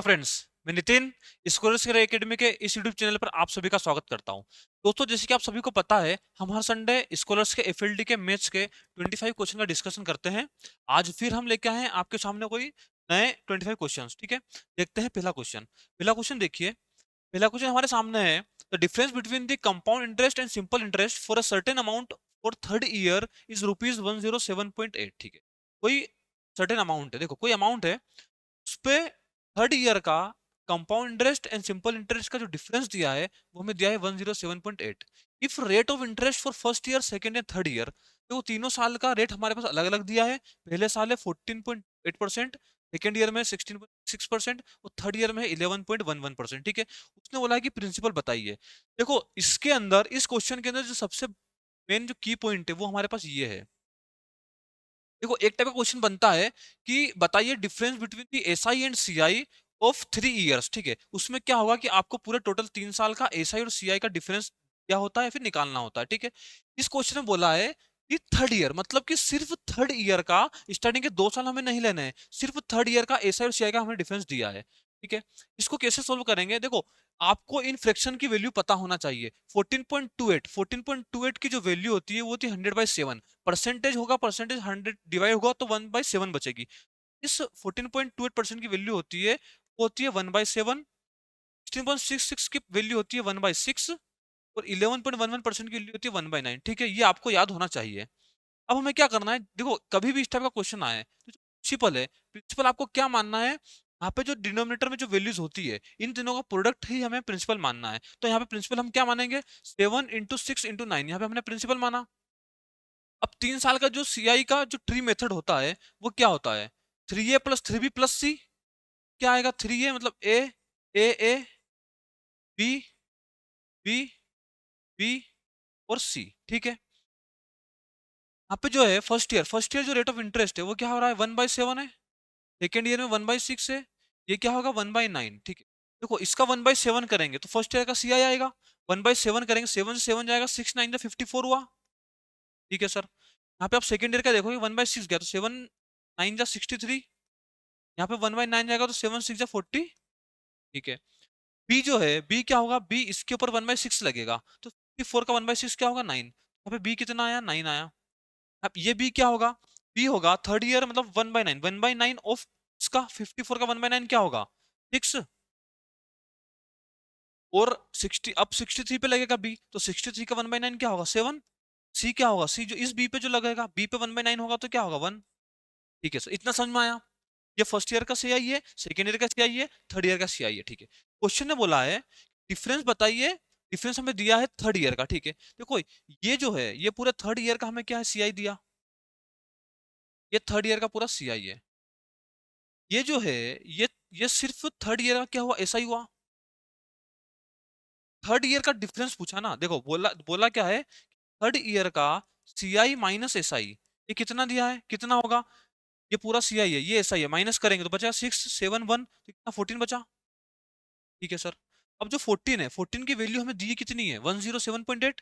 Friends, मैं Nitin scholars care academy के इस यूट्यूब चैनल पर आप सभी का स्वागत करता हूं। दोस्तों, जैसे कि आप सभी को पता है, हम हर संडे स्कॉलर्स के एफएलडी के मैथ्स के 25 क्वेश्चन का डिस्कशन करते हैं। आज फिर हम लेके आए हैं आपके सामने कोई नए 25 क्वेश्चंस। ठीक है, देखते हैं पहला क्वेश्चन देखिए। पहला क्वेश्चन हमारे सामने है, the difference between the compound interest and simple interest for a certain amount for third year is rupees 107.8। ठीक है, कोई सर्टेन अमाउंट है, देखो कोई अमाउंट है, उस पे थर्ड ईयर का compound interest and simple interest का जो डिफरेंस दिया है वो हमें दिया है 107.8। If rate of interest for first year, second and third year, तो तीनों साल का रेट हमारे पास अलग अलग दिया है। पहले साल है 14.8%, सेकेंड ईयर में 16.6% और थर्ड ईयर में 11.11%। ठीक है, उसने बोला है कि प्रिंसिपल बताइए। देखो, इसके अंदर, इस क्वेश्चन के अंदर जो सबसे मेन जो की पॉइंट है वो हमारे पास ये है। देखो, एक टाइप का क्वेश्चन बनता है कि बताइए difference between the SI and CI of 3 years. ठीक है, उसमें क्या होगा कि आपको पूरे टोटल 3 साल का एसआई और सीआई का डिफरेंस क्या होता है फिर निकालना होता है। ठीक है, इस क्वेश्चन में बोला है कि थर्ड ईयर, मतलब कि सिर्फ थर्ड ईयर का, स्टार्टिंग के 2 साल हमें नहीं लेना है, सिर्फ थर्ड ईयर का एसआई और सीआई का हमें डिफरेंस दिया है। ठीक है, इसको कैसे सोल्व करेंगे? देखो, आपको इन फ्रैक्शन की वैल्यू पता होना चाहिए। 14.28 की जो वैल्यू होती है वो होती है 100/7। परसेंटेज होगा, परसेंटेज 100 डिवाइड होगा तो 1/7 बचेगी। इस 14.28% की वैल्यू होती है, वो होती है 1/7। 16.66 की वैल्यू होती है 1/6 और 11.11% की वैल्यू होती है 1/9। ठीक है, ये आपको याद होना चाहिए। अब हमें क्या करना है? देखो, कभी भी इस टाइप का क्वेश्चन आए तो प्रिंसिपल है, प्रिंसिपल आपको क्या मानना है? यहाँ पे जो डिनोमिनेटर में जो वैल्यूज होती है, इन तीनों का प्रोडक्ट ही हमें प्रिंसिपल मानना है। तो यहाँ पे प्रिंसिपल हम क्या मानेंगे? 7 × 6 × 9, यहाँ पे हमने प्रिंसिपल माना। अब 3 साल का जो सीआई का जो ट्री मेथड होता है वो क्या होता है? 3a + 3b + c। क्या आएगा? 3a मतलब ए बी बी बी और सी। ठीक है, यहाँ पे जो है फर्स्ट ईयर जो रेट ऑफ इंटरेस्ट है वो क्या हो रहा है? 1/7 है। सेकेंड ईयर में 1/6 है। ये क्या होगा? 1/9। ठीक है, देखो इसका 1/7 करेंगे तो फर्स्ट ईयर का सीआई आएगा। 1/7 करेंगे, 7 से 7 जाएगा, 6 9 54 हुआ। ठीक है सर, यहाँ पे आप सेकेंड ईयर का देखोगे 1/6 गया तो 7 9 63। यहाँ पे 1/9 जाएगा तो 7 6 40। ठीक है, बी जो है, बी क्या होगा? बी इसके ऊपर 1/6 लगेगा तो 54 का 1/6 क्या होगा? 9। यहाँ पे बी कितना आया? 9 आया। अब ये बी क्या होगा? बी होगा थर्ड ईयर, मतलब 1/9। 1/9 ऑफ इसका 54 का 1/9 क्या होगा? 6। और 60, अब 63 पे लगेगा बी, तो 63 का 1/9 क्या होगा? 7। सी क्या होगा? सी जो इस बी पे जो लगेगा, बी पे 1/9 होगा तो क्या होगा? 1। ठीक है सर, इतना समझ में आया? ये फर्स्ट ईयर का सीआई है, सेकेंड ईयर का सीआई है, थर्ड ईयर का सीआई है। ठीक है, क्वेश्चन ने बोला है डिफरेंस बताइए। डिफरेंस हमें दिया है थर्ड ईयर का। ठीक है, देखो ये जो है, ये पूरा थर्ड ईयर का हमें क्या है? सीआई दिया। ये थर्ड ईयर का पूरा सीआई है। ये जो है, ये सिर्फ थर्ड ईयर का क्या हुआ? ऐसा ही हुआ। थर्ड ईयर का डिफरेंस पूछा ना। देखो, बोला बोला क्या है? थर्ड ईयर का सीआई माइनस एसआई, ये कितना दिया है? कितना होगा? ये पूरा सीआई है, ये एसआई है, माइनस करेंगे तो बचा 6 7 1, कितना? 14 बचा। ठीक है सर, अब जो 14 है, 14 की वैल्यू हमें दी है कितनी है? 107.8।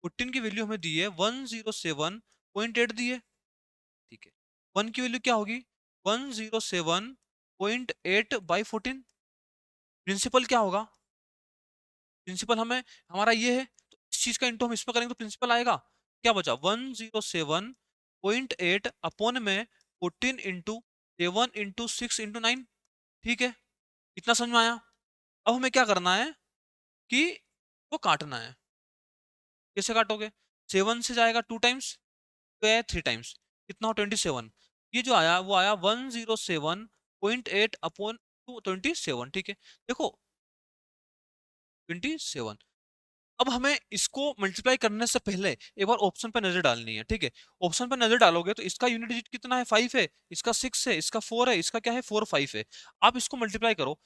14 की वैल्यू हमें दी है 107.8 दी है। ठीक है, 1 की वैल्यू क्या होगी? 107.8/14। प्रिंसिपल क्या होगा? प्रिंसिपल हमें, हमारा ये है, तो इस चीज का इंटू हम इसमें करेंगे तो प्रिंसिपल आएगा। क्या बचा? 107.8 अपॉन में 14 इंटू 7 × 6 × 9। ठीक है, इतना समझ में आया? अब हमें क्या करना है कि वो काटना है। कैसे काटोगे? 7 से जाएगा 2 टाइम्स, तो है 3 टाइम्स, कितना हो? 27। ये जो आया वो आया 107.8 अपॉन 27। ठीक है, देखो 27। अब हमें इसको मल्टीप्लाई करने से पहले एक बार ऑप्शन पर नजर डालनी है। ठीक है, ऑप्शन पर नजर डालोगे तो इसका यूनिट डिजिट कितना है? 5 है, इसका 6 है, इसका 4 है, इसका क्या है? 4 5 है। आप इसको मल्टीप्लाई करो,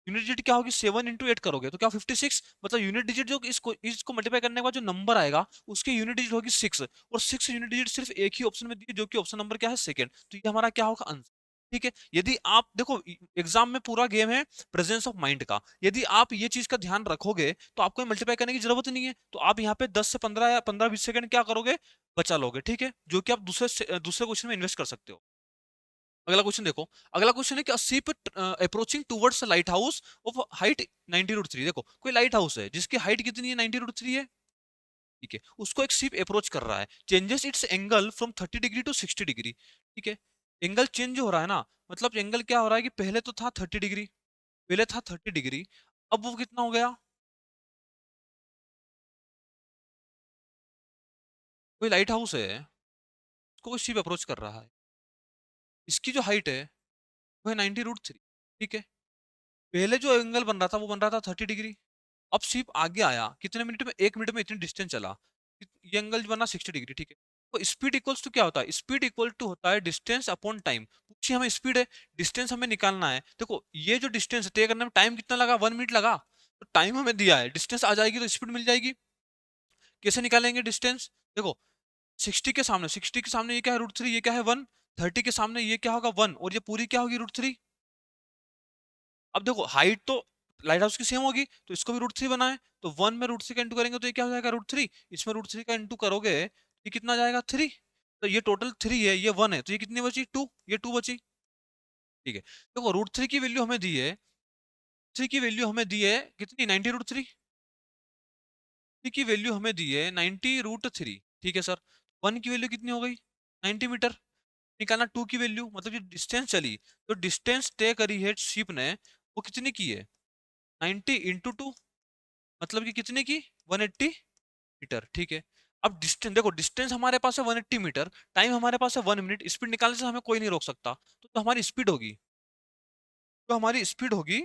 यूनिट डिजिट क्या होगी? 7 × 8 करोगे तो क्या? 56। मतलब यूनिट डिजिट जो इसको मल्टीप्लाई करने के बाद जो नंबर आएगा उसकी यूनिट डिजिट होगी 6। और 6 यूनिट डिजिट सिर्फ एक ही ऑप्शन में दी है, जो कि ऑप्शन नंबर क्या है? सेकंड। तो ये हमारा क्या होगा? आंसर। ठीक है, यदि आप देखो, एग्जाम में पूरा गेम है प्रेजेंस ऑफ माइंड का। यदि आप ये चीज का ध्यान रखोगे तो आपको मल्टीप्लाई करने की जरूरत नहीं है। तो आप यहाँ पे 10 से 15 या 15 20 सेकंड क्या करोगे? बचा लोगे। ठीक है, जो कि आप दूसरे दूसरे क्वेश्चन में इन्वेस्ट कर सकते हो। अगला क्वेश्चन देखो। अगला क्वेश्चन है कि ship approaching towards light house of height 90√3। देखो कोई लाइट हाउस है जिसकी हाइट कितनी है, 90√3 है। ठीक है, उसको एक शिप अप्रोच कर रहा है, changes its angle from 30 degree to 60 degree. ठीक है, एंगल चेंज हो रहा है ना, मतलब एंगल क्या हो रहा है कि पहले तो था 30 डिग्री, पहले था 30 डिग्री, अब वो कितना हो गया। कोई लाइट हाउस है, उसको कोई शिप अप्रोच कर रहा है, इसकी जो हाइट है वो है 90√3। ठीक है, पहले जो एंगल बन रहा था वो बन रहा था 30 डिग्री। अब शिप आगे आया कितने मिनट में, 1 मिनट में इतनी डिस्टेंस चला, ये एंगल बना 60 डिग्री। ठीक है, तो स्पीड इक्वल्स टू क्या होता है, स्पीड इक्वल टू होता है डिस्टेंस अपॉन टाइम। पूछिए हमें स्पीड है, डिस्टेंस हमें निकालना है। देखो ये जो डिस्टेंस तय करने में टाइम कितना लगा, 1 मिनट लगा, तो टाइम हमें दिया है, डिस्टेंस आ जाएगी तो स्पीड मिल जाएगी। कैसे निकालेंगे डिस्टेंस, देखो 60 के सामने ये क्या है √3, ये क्या है 1, 30 के सामने ये क्या होगा 1, और ये पूरी क्या होगी √3। अब देखो हाइट तो लाइट हाउस की सेम होगी, तो इसको भी √3 बनाए, तो 1 में √3 का इंटू करेंगे तो ये क्या हो जाएगा √3, इसमें √3 का इंटू करोगे ये कितना जाएगा 3। तो ये टोटल 3 है, ये 1 है, तो ये कितनी बची 2, ये 2 बची। ठीक है, देखो √3 की वैल्यू हमें दी है, 3 की वैल्यू हमें दी है कितनी 90√3, 3 की वैल्यू हमें दी है 90√3। ठीक है सर, 1 की वैल्यू कितनी हो गई 90 मीटर, निकालना 2 की वैल्यू, मतलब ये डिस्टेंस चली, तो डिस्टेंस तय करी है शिप ने, वो कितनी की है 90 × 2, मतलब कि कितने की 180 मीटर। ठीक है, अब डिस्टेंस देखो, डिस्टेंस हमारे पास है 180 मीटर, टाइम हमारे पास है 1 मिनट, स्पीड निकालने से हमें कोई नहीं रोक सकता, तो हमारी स्पीड होगी, तो हमारी स्पीड होगी,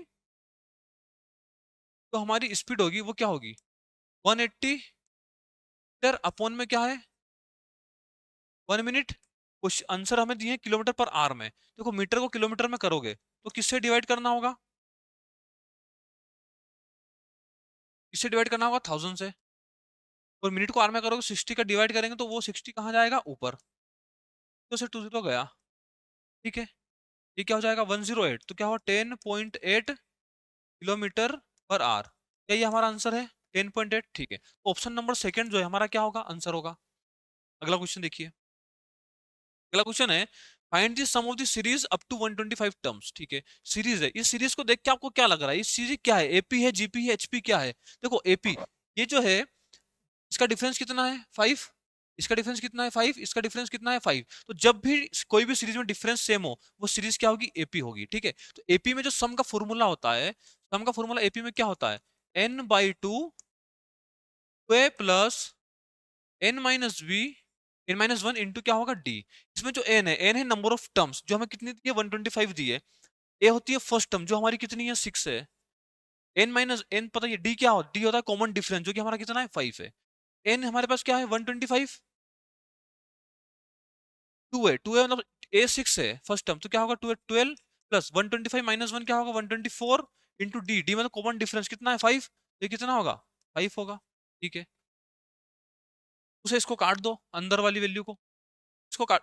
तो हमारी स्पीड होगी वो क्या होगी 180 मीटर अपॉन में क्या है 1 मिनट। कुछ आंसर हमें दिए किलोमीटर पर आवर में, देखो मीटर को किलोमीटर में करोगे तो किससे डिवाइड करना होगा, किससे डिवाइड करना होगा 1000 से, और मिनट को आवर में करोगे 60 का डिवाइड करेंगे तो वो 60 कहाँ जाएगा ऊपर, तो से 2 0 गया। ठीक है, ये क्या हो जाएगा 108, तो क्या हुआ 10.8 किलोमीटर पर आवर, क्या ये हमारा आंसर है 10.8। ठीक है, तो ऑप्शन नंबर सेकंड जो है हमारा क्या होगा आंसर होगा। अगला क्वेश्चन देखिए। अगला क्वेश्चन है find the sum of the series up to 125 terms. ठीक है, सीरीज है, इस सीरीज को देख के आपको क्या लग रहा है, इस सीरीज क्या है, एपी है, जीपी है, एचपी क्या है। देखो एपी, ये जो है इसका डिफरेंस कितना है 5, इसका डिफरेंस कितना है 5, इसका डिफरेंस कितना है 5, तो जब भी कोई भी सीरीज में डिफरेंस सेम हो वो सीरीज क्या होगी एपी होगी। ठीक है, तो एपी में जो सम का फॉर्मूला होता है, सम का फॉर्मूला एपी में क्या होता है n/2 a plus n-b n-1 into क्या होगा d। इसमें जो n है, n है नंबर ऑफ टर्म्स, जो हमें कितनी दी है 125 दी है। a होती है फर्स्ट टर्म जो हमारी कितनी है 6 है, n-n पता है d क्या होता है, d होता है कॉमन डिफरेंस जो कि हमारा कितना है 5 है। n हमारे पास क्या है 125, 2 है मतलब ए 6 है फर्स्ट टर्म, तो क्या होगा 2 12 प्लस 125 -1 क्या होगा 124 इंटू डी, डी मतलब कॉमन डिफरेंस कितना है 5, ये कितना होगा 5 होगा। ठीक है, उसे इसको काट दो अंदर वाली वैल्यू को, इसको काट,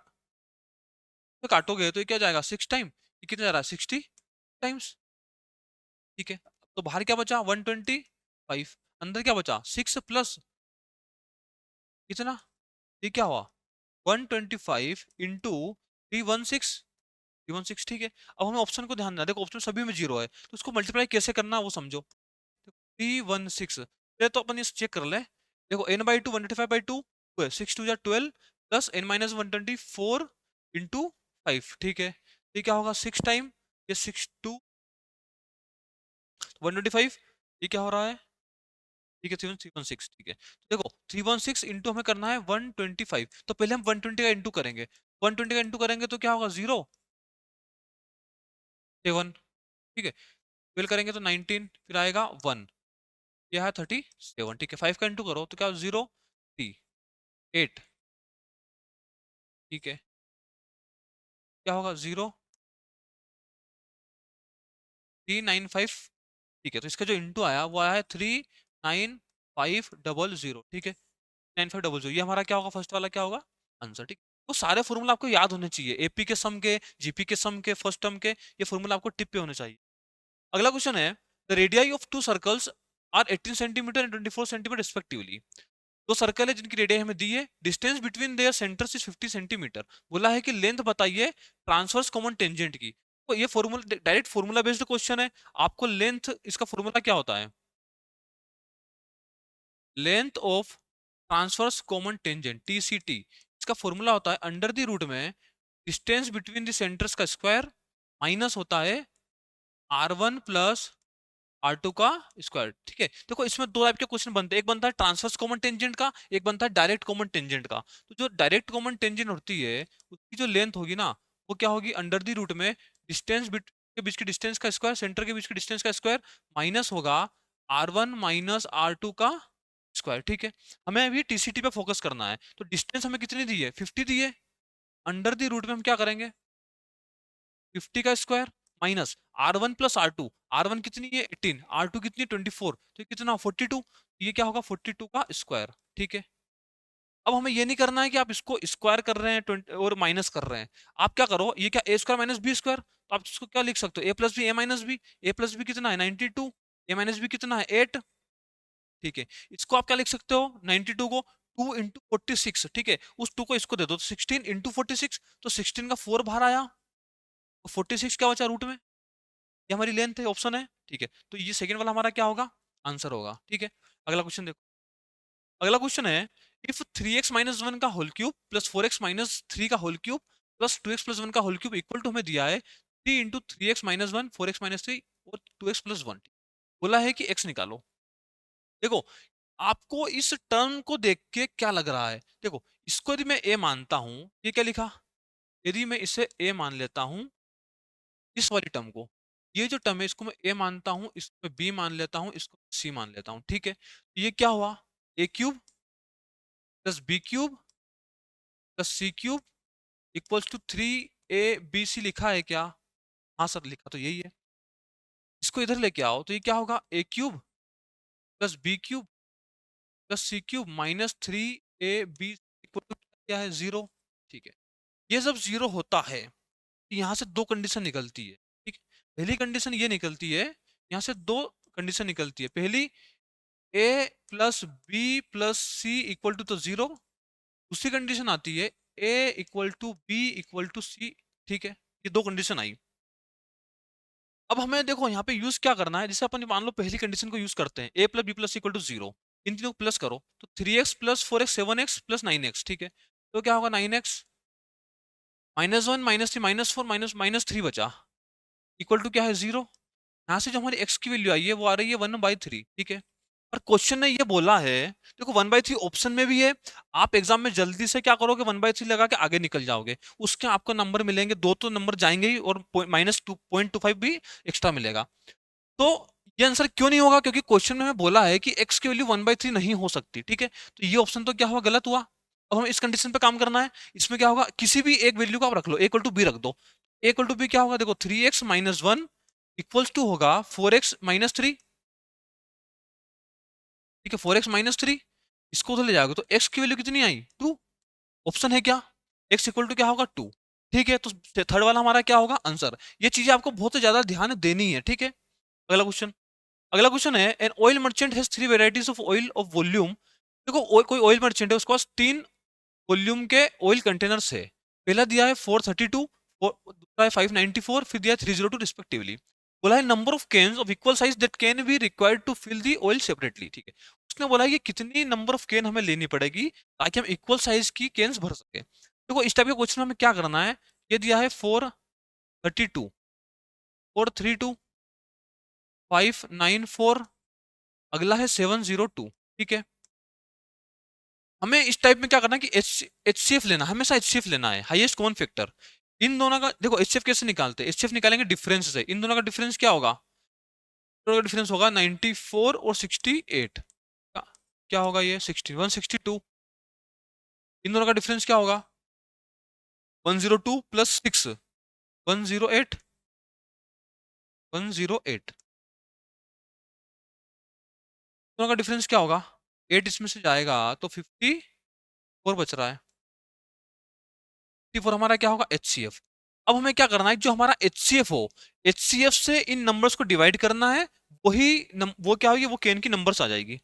तो काटोगे तो ये क्या जाएगा 6 टाइम, ये कितना जा रहा है 60 टाइम्स। ठीक है, तो बाहर क्या बचा 125, अंदर क्या बचा 6 प्लस कितना, ये क्या हुआ 125 इंटू 316, 316। ठीक है, अब हमें ऑप्शन को ध्यान देना, देखो ऑप्शन सभी में जीरो है, तो उसको मल्टीप्लाई कैसे करना है वो समझो। 316, ये तो अपन ये चेक कर ले, देखो n/2 125/2 6 2 12 प्लस n-124 इंटू 5। ठीक है, ये क्या होगा 6 टाइम, ये 6 2 125, ये क्या हो रहा है, ठीक है 316। ठीक है, तो देखो 316 इंटू हमें करना है 125, तो पहले हम 120 का इंटू करेंगे, 120 का इंटू करेंगे तो क्या होगा 0 7। ठीक है, 12 करेंगे तो 19, फिर आएगा 1, यह है 37। ठीक है, 5 का इंटू करो तो क्या 0 3 8। ठीक है, क्या होगा 0395। ठीक है, तो इसका जो इंटू आया वो आया है 39500। ठीक है, 9500, ये हमारा क्या होगा फर्स्ट वाला क्या होगा आंसर। ठीक, तो सारे फॉर्मूला आपको याद होने चाहिए, एपी के सम के, जीपी के सम के, फर्स्ट टर्म के, ये फॉर्मूला आपको टिप पे होने चाहिए। अगला क्वेश्चन है the radii of two circles are 18 centimetre and 24 centimetre respectively. दो सर्कल है जिनकी रेडियस हमें दी है, distance between their centres is 50 centimetre. बोला है कि लेंथ बताइए ट्रांसवर्स कॉमन टेंजेंट की। तो ये formula direct formula based question है। आपको लेंथ, इसका फॉर्मूला क्या होता है? Length of transverse common tangent, TCT, इसका फॉर्मूला होता है अंडर द रूट में डिस्टेंस बिटवीन द सेंटर्स का स्क्वायर माइनस होता है R1 प्लस R2 का स्क्वायर। ठीक है, देखो इसमें दो टाइप के क्वेश्चन बनते हैं, एक बनता है ट्रांसवर्स कॉमन टेंजेंट का, एक बनता है डायरेक्ट कॉमन टेंजेंट का। तो जो डायरेक्ट कॉमन टेंजेंट होती है उसकी जो लेंथ होगी ना, वो क्या होगी, अंडर द रूट में डिस्टेंस बिट के बीच की डिस्टेंस का स्क्वायर, सेंटर के बीच की डिस्टेंस का स्क्वायर, माइनस होगा R1 माइनस R2 का स्क्वायर। ठीक है, हमें अभी टीसीटी पे फोकस करना है। तो डिस्टेंस हमें कितनी दी है, 50 दी है। अंडर द रूट में हम क्या करेंगे, 50 का square minus R1 plus R2, R1 कितनी है 18, R2 कितनी है 24, तो ये कितना 42, ये क्या होगा 42 का स्क्वायर। ठीक है, अब हमें ये नहीं करना है कि आप इसको स्क्वायर कर रहे हैं 20 और माइनस कर रहे हैं। आप क्या करो, ये क्या ए स्क्वायर माइनस बी स्क्वायर, तो आप इसको क्या लिख सकते हो, ए प्लस बी ए माइनस बी। ए प्लस बी कितना है 92, ए माइनस बी कितना है 8। ठीक है, इसको आप क्या लिख सकते हो 92 को 2 इंटू 46। ठीक है, उस 2 को इसको दे दो तो 16 इंटू 46, तो 16 का 4 बाहर आया, तो 46 क्या बचा रूट में, ये हमारी लेंथ है, ऑप्शन है। ठीक है, तो ये सेकंड वाला हमारा क्या होगा, आंसर होगा। ठीक है, अगला क्वेश्चन देखो। अगला क्वेश्चन है, इफ 3x माइनस वन का whole cube plus 4x minus three का whole cube plus 2x plus one का होल क्यूब इक्वल टू हमें दिया है 3 into 3x minus one 4x minus three और 2x प्लस वन। बोला है कि x निकालो। देखो, आपको इस टर्म को देख के क्या लग रहा है, देखो इसको यदि मैं a मानता हूं, ये क्या लिखा, यदि मैं इसे a मान लेता हूं, इस वाली टर्म को, ये जो टर्म है इसको मैं a मानता हूं, इसको मैं b मान लेता हूं, इसको c मान लेता हूं। ठीक है, तो ये क्या हुआ, a cube plus B cube plus C cube equals to 3abc लिखा है क्या? हाँ सर, लिखा तो यही है। इसको इधर लेके आओ तो ये क्या होगा, a cube plus B cube plus C cube minus 3ab equal to क्या है, 0। ठीक है, ये जब 0 होता है तो यहाँ से दो कंडीशन निकलती है। ठीक है, पहली कंडीशन ये निकलती है, यहाँ से दो कंडीशन निकलती है। पहली, a plus B plus c equal to तो 0। दूसरी कंडीशन आती है a equal to b equal to c. ठीक है, ये दो कंडीशन आई। अब हमें देखो यहाँ पे यूज क्या करना है, जैसे अपन मान लो पहली कंडीशन को यूज करते हैं, a plus B plus equal to 0, इन तीनों को प्लस करो तो 3x plus 4x 7x plus 9x। ठीक है, तो क्या होगा 9x minus one minus three minus four minus minus three बचा, इक्वल टू क्या है 0। यहाँ से जो हमारी x की वैल्यू आई है वो आ रही है 1/3। ठीक है, और क्वेश्चन ने ये बोला है, देखो 1/3 ऑप्शन में भी है, आप एग्जाम में जल्दी से क्या करोगे 1/3 लगा के आगे निकल जाओगे, उसके आपको नंबर मिलेंगे, दो तो नंबर जाएंगे ही और -2.25 भी एक्स्ट्रा मिलेगा। तो ये आंसर क्यों नहीं होगा, क्योंकि क्वेश्चन में हमें बोला है कि x की वैल्यू 1/3 नहीं हो सकती। ठीक है, तो ये ऑप्शन तो क्या हुआ, गलत हुआ। अब हमें इस कंडीशन पे काम करना है। इसमें क्या होगा, किसी भी एक वैल्यू को आप रख लो, इक्वल टू बी रख दो। इक्वल टू बी क्या होगा, देखो 3x minus one equals to होगा 4x माइनस थ्री। ठीक है, 4x माइनस थ्री, इसको उधर ले जाओगे तो x की वैल्यू कितनी आई 2। ऑप्शन है क्या, x इक्वल टू क्या होगा 2। ठीक है, तो थर्ड वाला हमारा क्या होगा आंसर। ये चीजें आपको बहुत ज्यादा ध्यान देनी है। ठीक है, अगला क्वेश्चन। अगला क्वेश्चन है, an oil merchant has 3 varieties of oil of volume. देखो कोई ऑयल मर्चेंट है, उसके पास 3 वॉल्यूम के ऑयल कंटेनर्स है। पहला दिया है 432, दूसरा है 594, फिर दिया है 302 रिस्पेक्टिवली। बोला है number of cans of equal size that can be required to fill the oil separately. ठीक है, उसने बोला है कि कितनी नंबर ऑफ कैन हमें लेनी पड़ेगी ताकि हम इक्वल साइज की कैन्स भर सके। देखो इस टाइप के क्वेश्चन में हमें क्या करना है, ये दिया है 432, 432, 594, अगला है 702। ठीक है, हमें इस टाइप में क्या करना है कि एचसीएफ लेना, हमेशा एचसीएफ लेना है, हाईएस्ट कॉमन फैक्टर। इन दोनों का देखो एचसीएफ कैसे निकालते हैं, एचसीएफ निकालेंगे डिफरेंस से। इन दोनों का डिफरेंस क्या होगा, दोनों का डिफरेंस होगा 94 और 68 का, क्या होगा ये 60 162। इन दोनों का डिफरेंस क्या होगा 102 प्लस 6 108 108। दोनों का डिफरेंस क्या होगा, 8 इसमें से जाएगा तो 54 बच रहा है। 54 हमारा क्या होगा एचसीएफ। अब हमें क्या करना है, जो हमारा एचसीएफ हो, एचसीएफ से इन नंबर्स को डिवाइड करना है, वो क्या होगी, वो केन की नंबर्स आ जाएगी।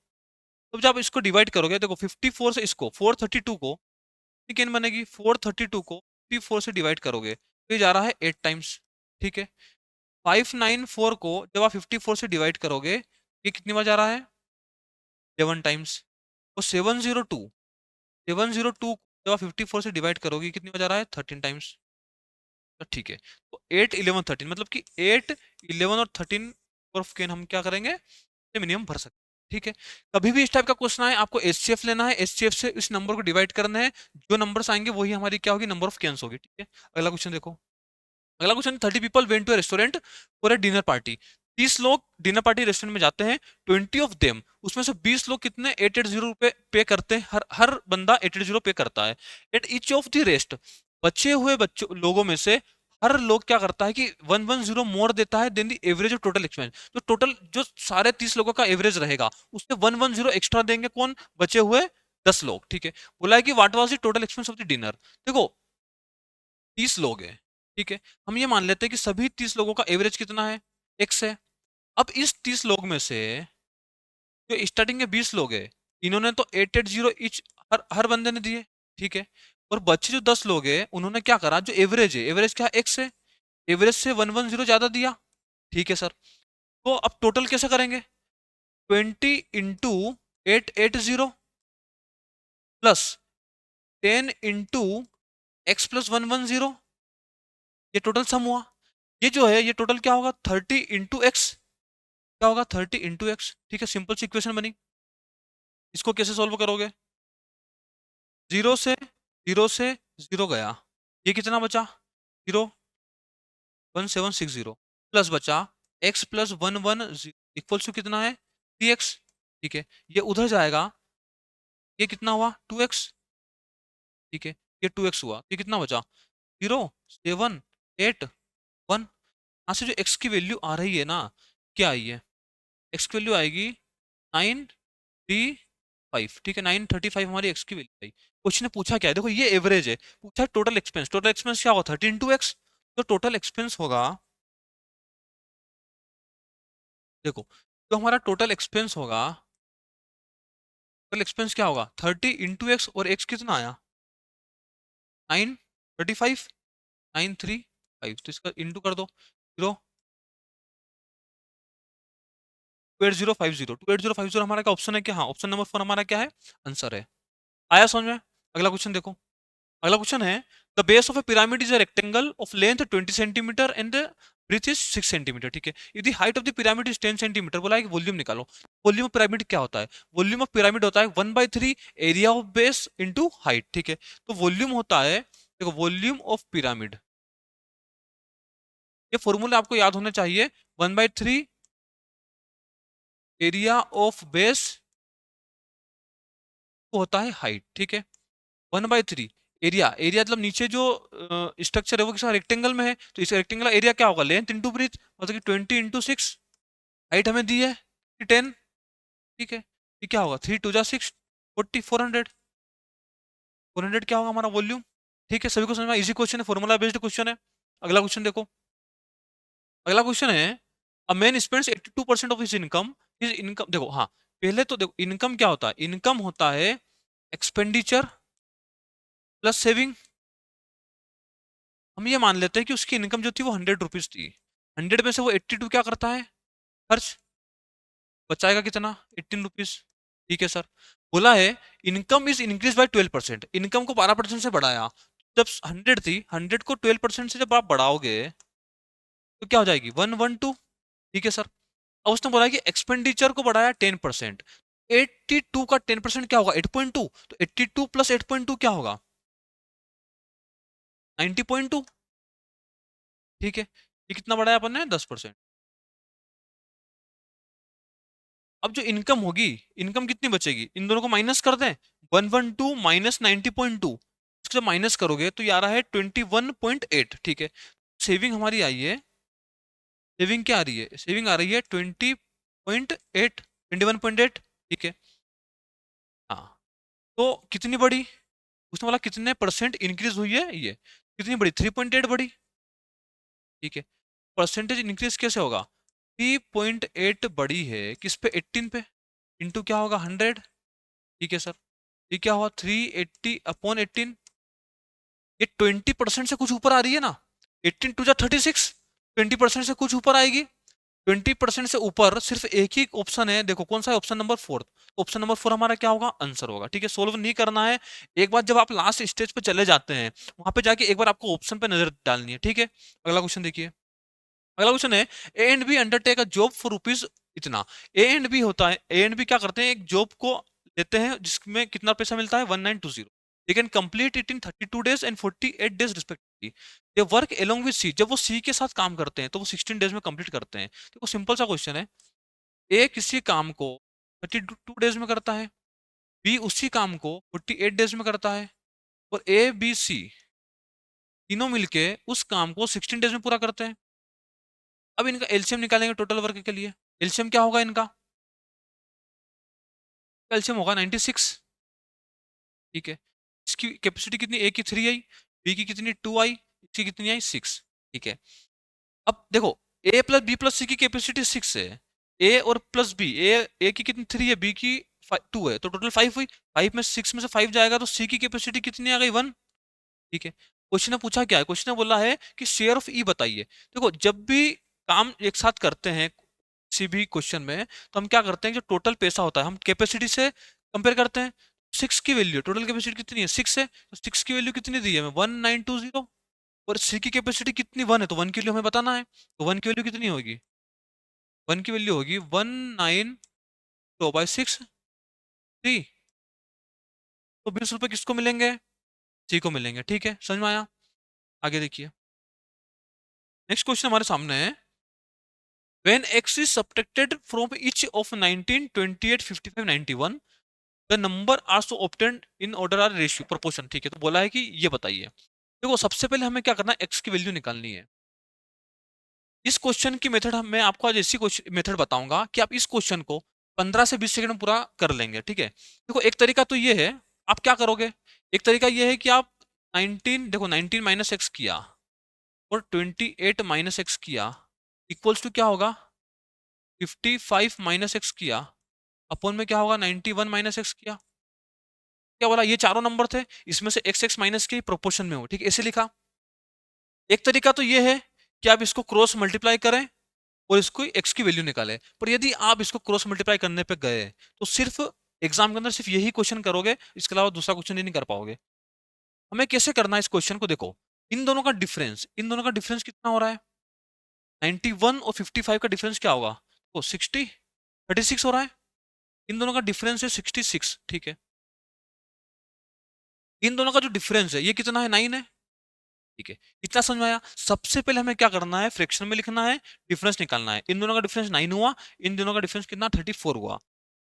तो जब आप इसको डिवाइड करोगे, देखो 54 से इसको 432 को कितनी बनेगी, 432 को 54 से डिवाइड करोगे तो ये जा रहा है 8 टाइम्स, ठीक है। 594 को जब आप 54 से डिवाइड करोगे ये कितनी बार जा रहा है, 11 टाइम्स। और 702 जब आप 54 से डिवाइड करोगे कितनी बार जा रहा है, 13 टाइम्स। तो ठीक है, तो 8 11 13 मतलब कि 8 11 और 13 और केन हम क्या करेंगे, मिनिमम भर सकते हैं, ठीक है। कभी भी इस टाइप का क्वेश्चन आए आपको एचसीएफ लेना है, एचसीएफ से इस नंबर को डिवाइड करना है, जो नंबर्स आएंगे वही हमारी क्या होगी, नंबर ऑफ केन्स होगी, ठीक है। अगला क्वेश्चन देखो, अगला question, 30 people went to a restaurant for a dinner party. 30 लोग डिनर पार्टी रेस्टोरेंट में जाते हैं। 20 ऑफ देम, उसमें से 20 लोग कितने 880 रुपए पे करते हैं, हर हर बंदा 880 पे करता है। At each of the rest, बचे हुए बच्चों लोगों में से हर लोग क्या करता है कि 110 मोर देता है then the average of total expense. तो टोटल जो सारे 30 लोगों का एवरेज रहेगा उससे 110 एक्स्ट्रा देंगे कौन, बचे हुए 10 लोग, ठीक है। बोला है कि what was the total expense of the dinner. देखो 30 लोग हैं, ठीक है। हम ये मान लेते हैं कि सभी 30 लोगों का एवरेज कितना है, x है। अब इस 30 लोग में से जो स्टार्टिंग के 20 लोग हैं इन्होंने तो 880 ईच हर हर बंदे ने दिए, ठीक है। और बच्चे जो 10 लोग हैं उन्होंने क्या करा, जो एवरेज है, एवरेज क्या है, x है, एवरेज से 110 ज्यादा दिया, ठीक है सर। तो अब टोटल कैसे करेंगे, 20 into 880 plus 10 into x plus 110, ये टोटल सम हुआ। ये जो है ये टोटल क्या होगा, 30 इंटू एक्स, क्या होगा 30 इंटू एक्स, ठीक है। सिंपल सी इक्वेशन बनी। इसको कैसे सॉल्व करोगे, जीरो से जीरो गया, ये कितना बचा, 0 1760 प्लस बचा एक्स प्लस 110 इक्वल्स टू कितना है, 3x, ठीक है। ये उधर जाएगा, ये कितना हुआ 2x, ठीक है। ये 2x हुआ, ये कितना बचा 0 7 8 1। यहाँ से जो x की वैल्यू आ रही है ना, क्या आई है, x की वैल्यू आएगी 935, ठीक है। 935 हमारी x की वैल्यू आई। क्वेश्चन ने पूछा क्या है, देखो ये एवरेज है, पूछा है टोटल एक्सपेंस, टोटल एक्सपेंस क्या होगा 13 x। तो टोटल एक्सपेंस होगा, देखो तो हमारा टोटल एक्सपेंस होगा, टोटल एक्सपेंस क्या होगा 30 x, और x कितना आया 935, 935, तो इसका इंटू कर दो, 28050 हमारा क्या ऑप्शन है, क्या, हाँ ऑप्शन नंबर 4 हमारा क्या है, आंसर है। आया समझ में। अगला क्वेश्चन देखो, अगला क्वेश्चन है, the base of a pyramid is a rectangle of length 20 centimetre and breadth is 6 centimetre, ठीक है। यदि height of the pyramid is 10 centimetre, बोला है कि वॉल्यूम निकालो। वॉल्यूम ऑफ पिरामिड क्या होता है, वॉल्यूम ऑफ पिरामिड होता है 1/3 area of base into height, ठीक है। तो वॉल्यूम होता है, देखो वॉल्यूम ऑफ पिरामिड, ये फॉर्मूला आपको याद होने चाहिए, 1/3 एरिया ऑफ बेस होता है हाइट, ठीक है। 1/3 एरिया, एरिया मतलब नीचे जो स्ट्रक्चर है वो किसी रेक्टेंगल में है, तो इस रेक्टेंगल एरिया क्या होगा, लेंथ इंटू ब्रीथ, मतलब कि 20 इंटू 6। हाइट हमें दी है 10, ठीक है। ये क्या होगा 3 2 जा 6, 40 400, 400 क्या होगा हमारा वॉल्यूम, ठीक है। सभी को समझ में, इजी क्वेश्चन है, फॉर्मूला बेस्ड क्वेश्चन है। अगला क्वेश्चन देखो, अगला क्वेश्चन है, a man spends 82% of his income, his income, देखो हाँ पहले तो देखो इनकम क्या होता है, इनकम होता है एक्सपेंडिचर प्लस सेविंग। हम ये मान लेते हैं कि उसकी इनकम जो थी वो 100 रुपीज थी, 100 में से वो 82 क्या करता है, खर्च, बचाएगा कितना 18 रुपीज, ठीक है सर। बोला है income is increase by 12%, income को 12% से बढ़ाया, जब 100 थी 100 को 12% से जब आप बढ़ाओगे तो क्या हो जाएगी 112, ठीक है सर। अब उसने बोला है कि एक्सपेंडिचर को बढ़ाया 10%, 82 का 10% क्या होगा 8.2, तो 82 प्लस 8.2 क्या होगा 90.2, ठीक है। ये कितना बढ़ाया अपन ने 10%। अब जो इनकम होगी, इनकम कितनी बचेगी, इन दोनों को माइनस कर दें, 112 माइनस 90.2, इसको जब माइनस करोगे तो ये आ रहा है 21.8, ठीक है। सेविंग हमारी आई है, सेविंग क्या आ रही है, सेविंग आ रही है 20.8, 21.8, ठीक है। हाँ, तो कितनी बड़ी, उसने बोला कितने परसेंट इंक्रीज हुई है, ये कितनी बड़ी 3.8 बड़ी, ठीक है। परसेंटेज इंक्रीज कैसे होगा, 3.8 बड़ी है किस पे 18 पे, इंटू क्या होगा 100, ठीक है सर, ये क्या हुआ 380/18, ये 20% से कुछ ऊपर आ रही है ना, 18 टू जा 36, 20% से कुछ ऊपर आएगी। 20% से ऊपर सिर्फ एक ही ऑप्शन है, देखो कौन सा है, ऑप्शन नंबर 4। ऑप्शन नंबर 4 हमारा क्या होगा, आंसर होगा। ठीक है, सोल्व नहीं करना है, एक बार जब आप लास्ट स्टेज पे चले जाते हैं वहां पे जाके एक बार आपको ऑप्शन पे नजर डालनी है। ठीक है, अगला क्वेश्चन देखिए। अगला क्वेश्चन है, a and b undertake a job for rupees इतना। ए एंड बी होता है, ए एंड बी क्या करते हैं, एक जॉब को लेते हैं जिसमें कितना पैसा मिलता है 1920। They can complete it in 32 days and 48 days respectively. They work along with C, जब वो सी के साथ काम करते हैं तो वो 16 डेज में कंप्लीट करते हैं। देखो सिंपल सा क्वेश्चन है, ए किसी काम को 32 डेज में करता है, बी उसी काम को 48 डेज में करता है, और ए बी सी तीनों मिलके उस काम को 16 डेज में पूरा करते हैं। अब इनका एलसीएम निकालेंगे टोटल वर्क के लिए। एलसीएम क्या होगा इनका, एलसीएम होगा 96। ठीक है, इसकी कैपेसिटी कितनी, ए की 3 आई, बी की कितनी 2 आई, इसकी कितनी आई 6। ठीक है, अब देखो ए प्लस बी प्लस सी की कैपेसिटी 6 है, ए और प्लस बी, ए की कितनी 3 है, बी की 2 है, तो टोटल 5 हुई। 5 में 6 में से 5 जाएगा तो सी की कैपेसिटी कितनी आ गई 1। ठीक है, क्वेश्चन ने पूछा क्या है, क्वेश्चन ने बोला है कि शेयर ऑफ ई बताइए। देखो जब भी काम एक साथ करते हैं किसी भी क्वेश्चन में, तो हम क्या करते हैं, जो टोटल पैसा होता है हम कैपेसिटी से कंपेयर करते हैं। 6 की वैल्यू, टोटल कैपेसिटी कितनी है 6 है, तो 6 की वैल्यू कितनी दी है हमें 1920, और सी की कैपेसिटी कितनी 1 है, तो 1 की वैल्यू हमें बताना है। तो 1 की वैल्यू कितनी होगी, 1 की वैल्यू होगी 19/6 सी। तो 20 रुपए किसको मिलेंगे, सी को मिलेंगे। ठीक है, समझ में आया, आगे देखिए। नेक्स्ट क्वेश्चन हमारे सामने है, when x is subtracted from each of 19, 28, 55, 91, the number are so obtained in order or ratio proportion। ठीक है, तो बोला है कि ये बताइए। देखो सबसे पहले हमें क्या करना है, x की वैल्यू निकालनी है। इस क्वेश्चन की मेथड मैं आपको आज ऐसी मेथड बताऊंगा कि आप इस क्वेश्चन को 15 से 20 सेकंड में पूरा कर लेंगे। ठीक है, देखो एक तरीका तो ये है, आप क्या करोगे, एक तरीका ये है कि आप 19, देखो 19 माइनस एक्स किया और 28 माइनस एक्स किया, इक्वल्स टू क्या होगा 55 माइनस एक्स किया, अपॉन में क्या होगा 91 माइनस एक्स किया। क्या बोला, ये चारों नंबर थे, इसमें से एक्स एक्स माइनस के प्रोपोर्शन में हो। ठीक है, ऐसे लिखा। एक तरीका तो ये है कि आप इसको क्रॉस मल्टीप्लाई करें और इसको एक्स की वैल्यू निकालें, पर यदि आप इसको क्रॉस मल्टीप्लाई करने पे गए तो सिर्फ एग्जाम के अंदर सिर्फ यही क्वेश्चन करोगे, इसके अलावा दूसरा क्वेश्चन ही नहीं कर पाओगे। हमें कैसे करना है इस क्वेश्चन को, देखो इन दोनों का डिफरेंस कितना हो रहा है, 91 और 55 का डिफरेंस क्या होगा, तो 36 हो रहा है। इन दोनों का डिफरेंस है 66। ठीक है, इन दोनों का जो डिफरेंस है ये कितना है 9 है। ठीक है, इतना समझ में आया। सबसे पहले हमें क्या करना है, फ्रैक्शन में लिखना है, डिफरेंस निकालना है। इन दोनों का डिफरेंस 9 हुआ, इन दोनों का डिफरेंस कितना 34 हुआ।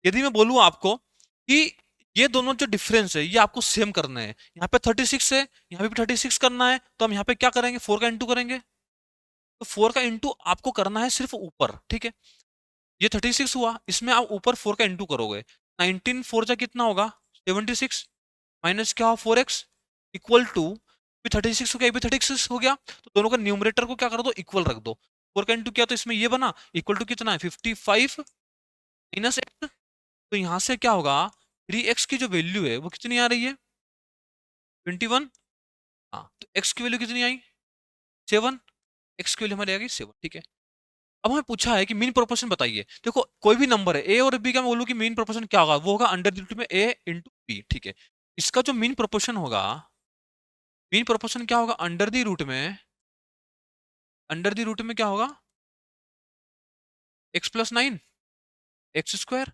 यदि मैं बोलूं आपको कि ये दोनों जो डिफरेंस है ये आपको सेम करना है, यहाँ पे 36 है, यहाँ पे भी 36 करना है, तो हम यहाँ पे क्या करेंगे 4 का इंटू करेंगे। तो 4 का इंटू आपको करना है सिर्फ ऊपर। ठीक है, ये 36 हुआ, इसमें आप ऊपर 4 का इंटू करोगे, 19 4 जा कितना होगा 76, माइनस क्या हो 4x, इक्वल टू 36 हो गया, ये भी 36 हो गया, तो दोनों का न्यूमरेटर को क्या कर दो इक्वल रख दो। 4 का इंटू किया तो इसमें ये बना, इक्वल टू कितना है 55 माइनस एक्स। तो यहाँ से क्या होगा 3x की जो वैल्यू है वो कितनी आ रही है 21। हाँ, तो x की वैल्यू कितनी आई 7, x की वैल्यू हमारी आ गई 7। ठीक है, अब हमें पूछा है कि मीन प्रोपोर्शन बताइए। देखो कोई भी नंबर है, ए और बी का मैं बोलूँ कि मीन प्रोपोर्शन क्या होगा, वो होगा अंडर रूट में ए इंटू बी। ठीक है, इसका जो मीन प्रोपोर्शन होगा, मीन प्रोपोर्शन क्या होगा अंडर दी रूट में क्या होगा x+9 एक्स स्क्वायर।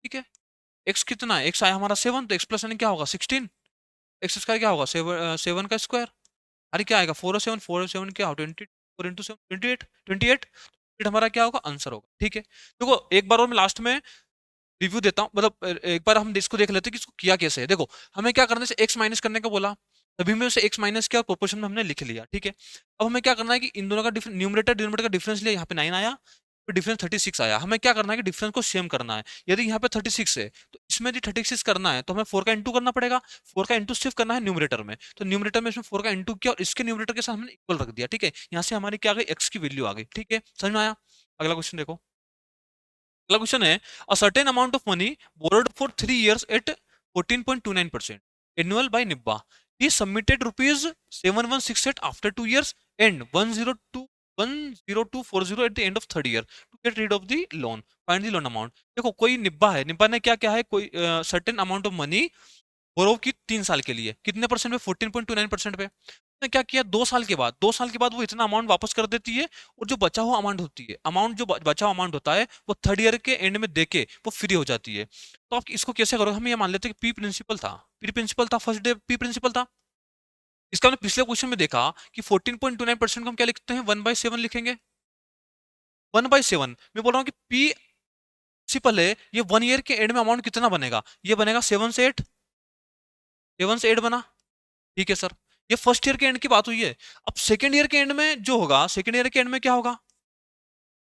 ठीक है, x कितना है, x आया हमारा 7, तो x+9 क्या होगा 16, एक्स स्क्वायर क्या होगा 7 का स्क्वायर। अरे क्या आएगा 4 और 7 क्या होगा 20, 4 into 7 28, 28 हमारा क्या होगा आंसर होगा। ठीक है, देखो एक बार और मैं लास्ट में रिव्यू देता हूँ, मतलब एक बार हम इसको देख लेते हैं कि इसको किया कैसे है। देखो हमें क्या करना है, एक्स माइनस करने का बोला, तभी में उसे एक्स माइनस किया और प्रोपोर्शन में हमने लिख लिया। ठीक है, अब हमें क्या करना है कि इन दोनों का न्यूमरेटर डिनोमिनेटर का डिफरेंस लिया, यहाँ पे 9 आया, तो डिफरेंस 36 आया। हमें क्या करना है कि डिफरेंस को सेम करना है। यदि यहाँ पे 36 है तो इसमें यदि 36 करना है तो हमें 4 का इंटू करना पड़ेगा। 4 का इंटू सिर्फ करना है न्यूमरेटर में, तो न्यूमरेटर में इसमें 4 का इंटू किया और इसके न्यूमरेटर के साथ हमने इक्वल रख दिया। ठीक है, यहाँ से हमारी क्या आ गई एक्स की वैल्यू आ गई। ठीक है, समझ में आया। अगला क्वेश्चन देखो, अगला क्वेश्चन है, a certain amount of money borrowed for 3 years at 14.29%. Annual by NIBBA. He submitted rupees 7168 after 2 years and 10240 at the end of third year to get rid of the loan. Find the loan amount. देखो कोई निब्बा है, निब्बा ने क्या क्या है, कोई certain amount of money borrow की 3 साल के लिए, कितने परसेंट पे, 14.29% पे। उसने क्या किया, 2 साल के बाद, 2 साल के बाद वो इतना अमाउंट वापस कर देती है, और जो बचा हुआ अमाउंट होती है, अमाउंट जो बचा हुआ अमाउंट होता है वो थर्ड ईयर के एंड में देके वो फ्री हो जाती है। तो आप इसको कैसे करोगे, हम ये मान लेते हैं कि पी प्रिंसिपल था, पी प्रिंसिपल था, फर्स्ट डे पी प्रिंसिपल था। इसका हमने पिछले क्वेश्चन में देखा कि 14.29% को हम क्या लिखते हैं, 1/7 लिखेंगे। 1/7 मैं बोल रहा हूँ कि पी प्रिंसिपल है, ये 1 ईयर के एंड में अमाउंट कितना बनेगा, ये बनेगा 7 से 8, 7 से 8 बना। ठीक है सर, ये फर्स्ट ईयर के एंड की बात हुई है। अब सेकंड ईयर के एंड में जो होगा, सेकंड ईयर के एंड में क्या होगा,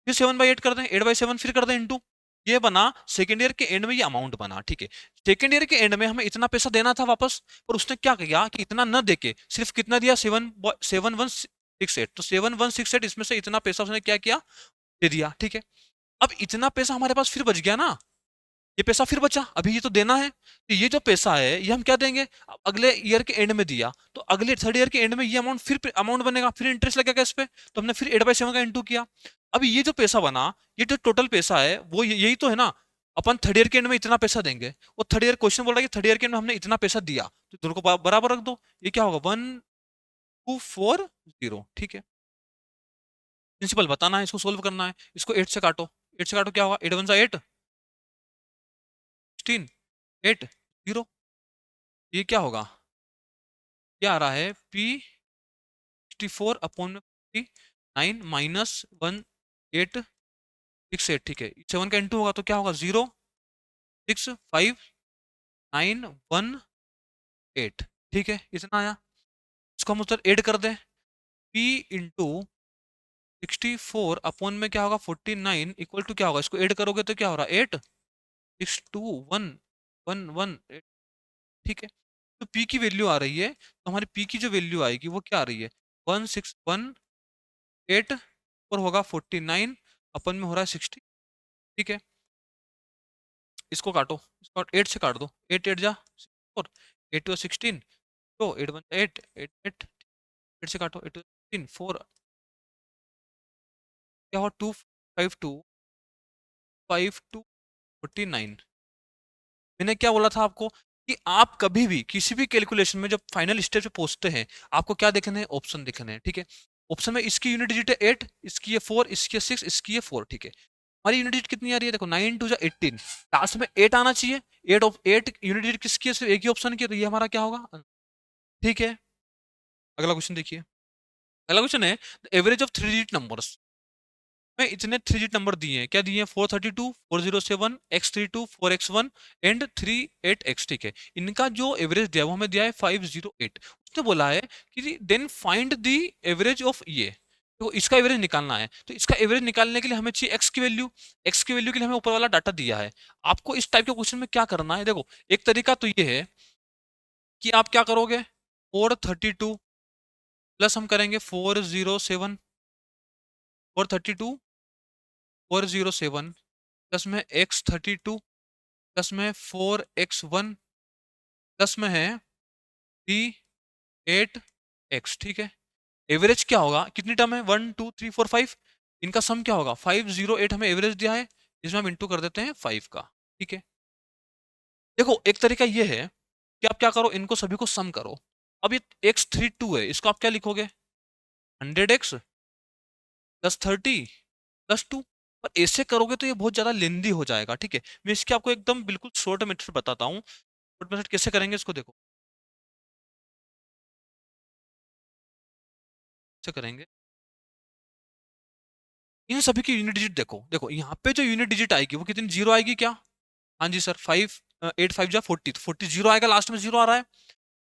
फिर 7/8 कर दें, 8/7 फिर कर दें इंटू, ये बना सेकंड ईयर के एंड में ये अमाउंट बना। ठीक है, सेकंड ईयर के एंड में हमें इतना पैसा देना था वापस, पर उसने क्या किया कि इतना न देके सिर्फ कितना दिया, 71168। तो 7168 इसमें से इतना पैसा उसने क्या किया, दे दिया। ठीक है, अब इतना पैसा हमारे पास फिर बच गया ना, ये पैसा फिर बचा, अभी ये तो देना है, तो ये जो पैसा है ये हम क्या देंगे, अगले ईयर के एंड में दिया, तो अगले थर्ड ईयर के एंड में ये अमाउंट फिर अमाउंट बनेगा, फिर इंटरेस्ट लगेगा इस पे, तो हमने फिर 8/7 का इंटू किया। अभी ये जो पैसा बना, ये जो टोटल पैसा है वो यही तो है ना, अपन थर्ड ईयर के एंड में इतना पैसा देंगे, वो थर्ड ईयर क्वेश्चन बोल रहा है कि थर्ड ईयर के एंड में हमने इतना पैसा दिया, तो दोनों को बराबर रख दो, ये क्या होगा, 1240। ठीक है, प्रिंसिपल बताना है, इसको सोल्व करना है, इसको 8 से काटो, 8 से काटो क्या होगा, 8 1 8, 16, 8 0, ये क्या होगा, क्या आ रहा है, P 64/49 -1 8 6 8। ठीक है, 7 का इंटू होगा तो क्या होगा, 06591 8। ठीक है, इतना आया, इसको हम उधर ऐड कर दें, P इंटू 64 में क्या होगा, 49 इक्वल टू क्या होगा, इसको ऐड करोगे तो क्या हो रहा है, 8 6 2 1 1 1 8। ठीक है, तो P की वैल्यू आ रही है, तो हमारी P की जो वैल्यू आएगी वो क्या आ रही है, 1618, और होगा 49 में हो रहा है 60। ठीक है, इसको काटो, इसको 8 से काट दो, 8 8 जा 4, 8 2 16, तो 8 1 8 8 8, 8 से काटो, 8 2 16 4, क्या हुआ, 252 मैंने क्या बोला था आपको कि आप कभी भी किसी भी कैलकुलेशन में जब फाइनल स्टेज पे पहुंचते हैं, आपको क्या देखना है, ऑप्शन देखना है। ठीक है, ऑप्शन में इसकी यूनिट डिजिट है 8, इसकी है 4, इसकी है 6, इसकी है 4। ठीक है, हमारी यूनिट डिजिट कितनी आ रही है, देखो 9 2 18, लास्ट में 8 आना चाहिए, 8 यूनिट डिजिट किसकी है, सिर्फ एक ही ऑप्शन की है, तो ये हमारा क्या होगा। ठीक है, अगला क्वेश्चन देखिए, अगला क्वेश्चन है एवरेज ऑफ 3 डिजिट नंबर्स में इतने 3 डिजिट नंबर दिए हैं, क्या दिए हैं, 432 407 x32 4x1 एंड 38x। ठीक है, इनका जो एवरेज दिया है वो हमें दिया है 508। उसने बोला है कि then find the average of ये, तो इसका एवरेज निकालना है, तो इसका एवरेज निकालने के लिए हमें चाहिए x की वैल्यू, x की वैल्यू के लिए हमें ऊपर वाला डाटा दिया है। आपको इस टाइप के क्वेश्चन में क्या करना है, देखो एक तरीका तो ये है कि आप क्या करोगे, 432 प्लस हम करेंगे 407, 432 407 प्लस में x32 प्लस में 4x1 प्लस में है 38x। ठीक है, एवरेज क्या होगा, कितनी टर्म है, 1 2 3 4 5, इनका सम क्या होगा, 508 हमें एवरेज दिया है, इसमें हम इंटू कर देते हैं 5 का। ठीक है, देखो एक तरीका ये है कि आप क्या करो, इनको सभी को सम करो। अब ये x32 है, इसको आप क्या लिखोगे, 100x प्लस 30 प्लस 2। पर ऐसे करोगे तो ये बहुत ज्यादा लेंदी हो जाएगा। ठीक है, मैं इसके आपको एकदम बिल्कुल शॉर्ट मेथड बताता हूँ, शॉर्ट मेथड कैसे करेंगे इसको, देखो कैसे करेंगे, इन सभी की यूनिट डिजिट देखो, देखो यहाँ पे जो यूनिट डिजिट आएगी वो कितनी, जीरो आएगी क्या, हाँ जी सर, 5 8 5 जा 40, तो 40 जीरो आएगा, लास्ट में जीरो आ रहा है।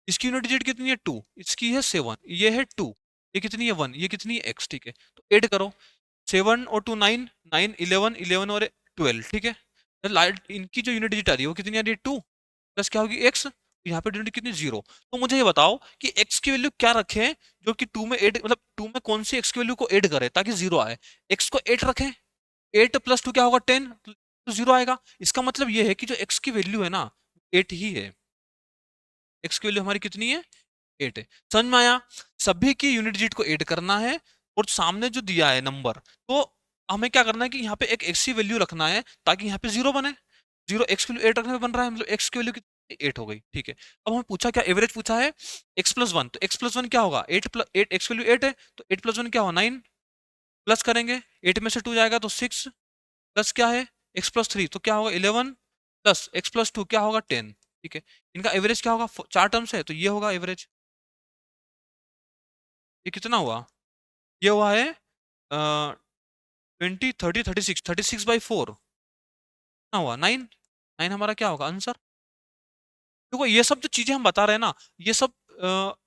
इसकी यूनिट डिजिट कितनी है, 2, इसकी है 7, ये है 2, ये कितनी है 1, ये कितनी है x। ठीक है, तो ऐड करो, 7 और 2 9, 9 11, 11 और 12। ठीक है, तो लाइट इनकी जो यूनिट डिजिट आ रही है वो कितनी आ रही है, 2 प्लस क्या होगी x, यहाँ पे यूनिट कितनी, 0। तो मुझे ये बताओ कि x की वैल्यू क्या रखें जो कि 2 में ऐड, मतलब 2 में कौन सी x की वैल्यू को ऐड करे ताकि 0 आए, x को 8 रखें, 8 प्लस 2 क्या होगा, 10, तो 0 आएगा। इसका मतलब ये है कि जो x की वैल्यू है ना 8 ही है। x की वैल्यू हमारी कितनी है 8 है। समझ में आया? सभी की यूनिट डिजिट को ऐड करना है और सामने जो दिया है नंबर, तो हमें क्या करना है कि यहाँ पे एक x की वैल्यू रखना है ताकि यहाँ पे जीरो बने। जीरो x की वैल्यू 8 रखने पे बन रहा है, मतलब x की वैल्यू कितनी 8 हो गई। ठीक है, अब हमें पूछा क्या, एवरेज पूछा है x+1, तो x+1 क्या होगा 8 प्लस 8, x की वैल्यू 8 है तो 8+1 क्या होगा 9, प्लस करेंगे 8 में से 2 जाएगा तो 6, प्लस क्या है x+3 तो क्या होगा 11, प्लस x+2 क्या होगा 10। ठीक है, इनका एवरेज क्या होगा, चार टर्म्स है तो ये होगा एवरेज। ये कितना हुआ, ये हुआ है 20 30 36, 36/4 कितना हुआ 9, 9 हमारा क्या होगा आंसर। देखो ये सब जो चीजें हम बता रहे हैं ना, ये सब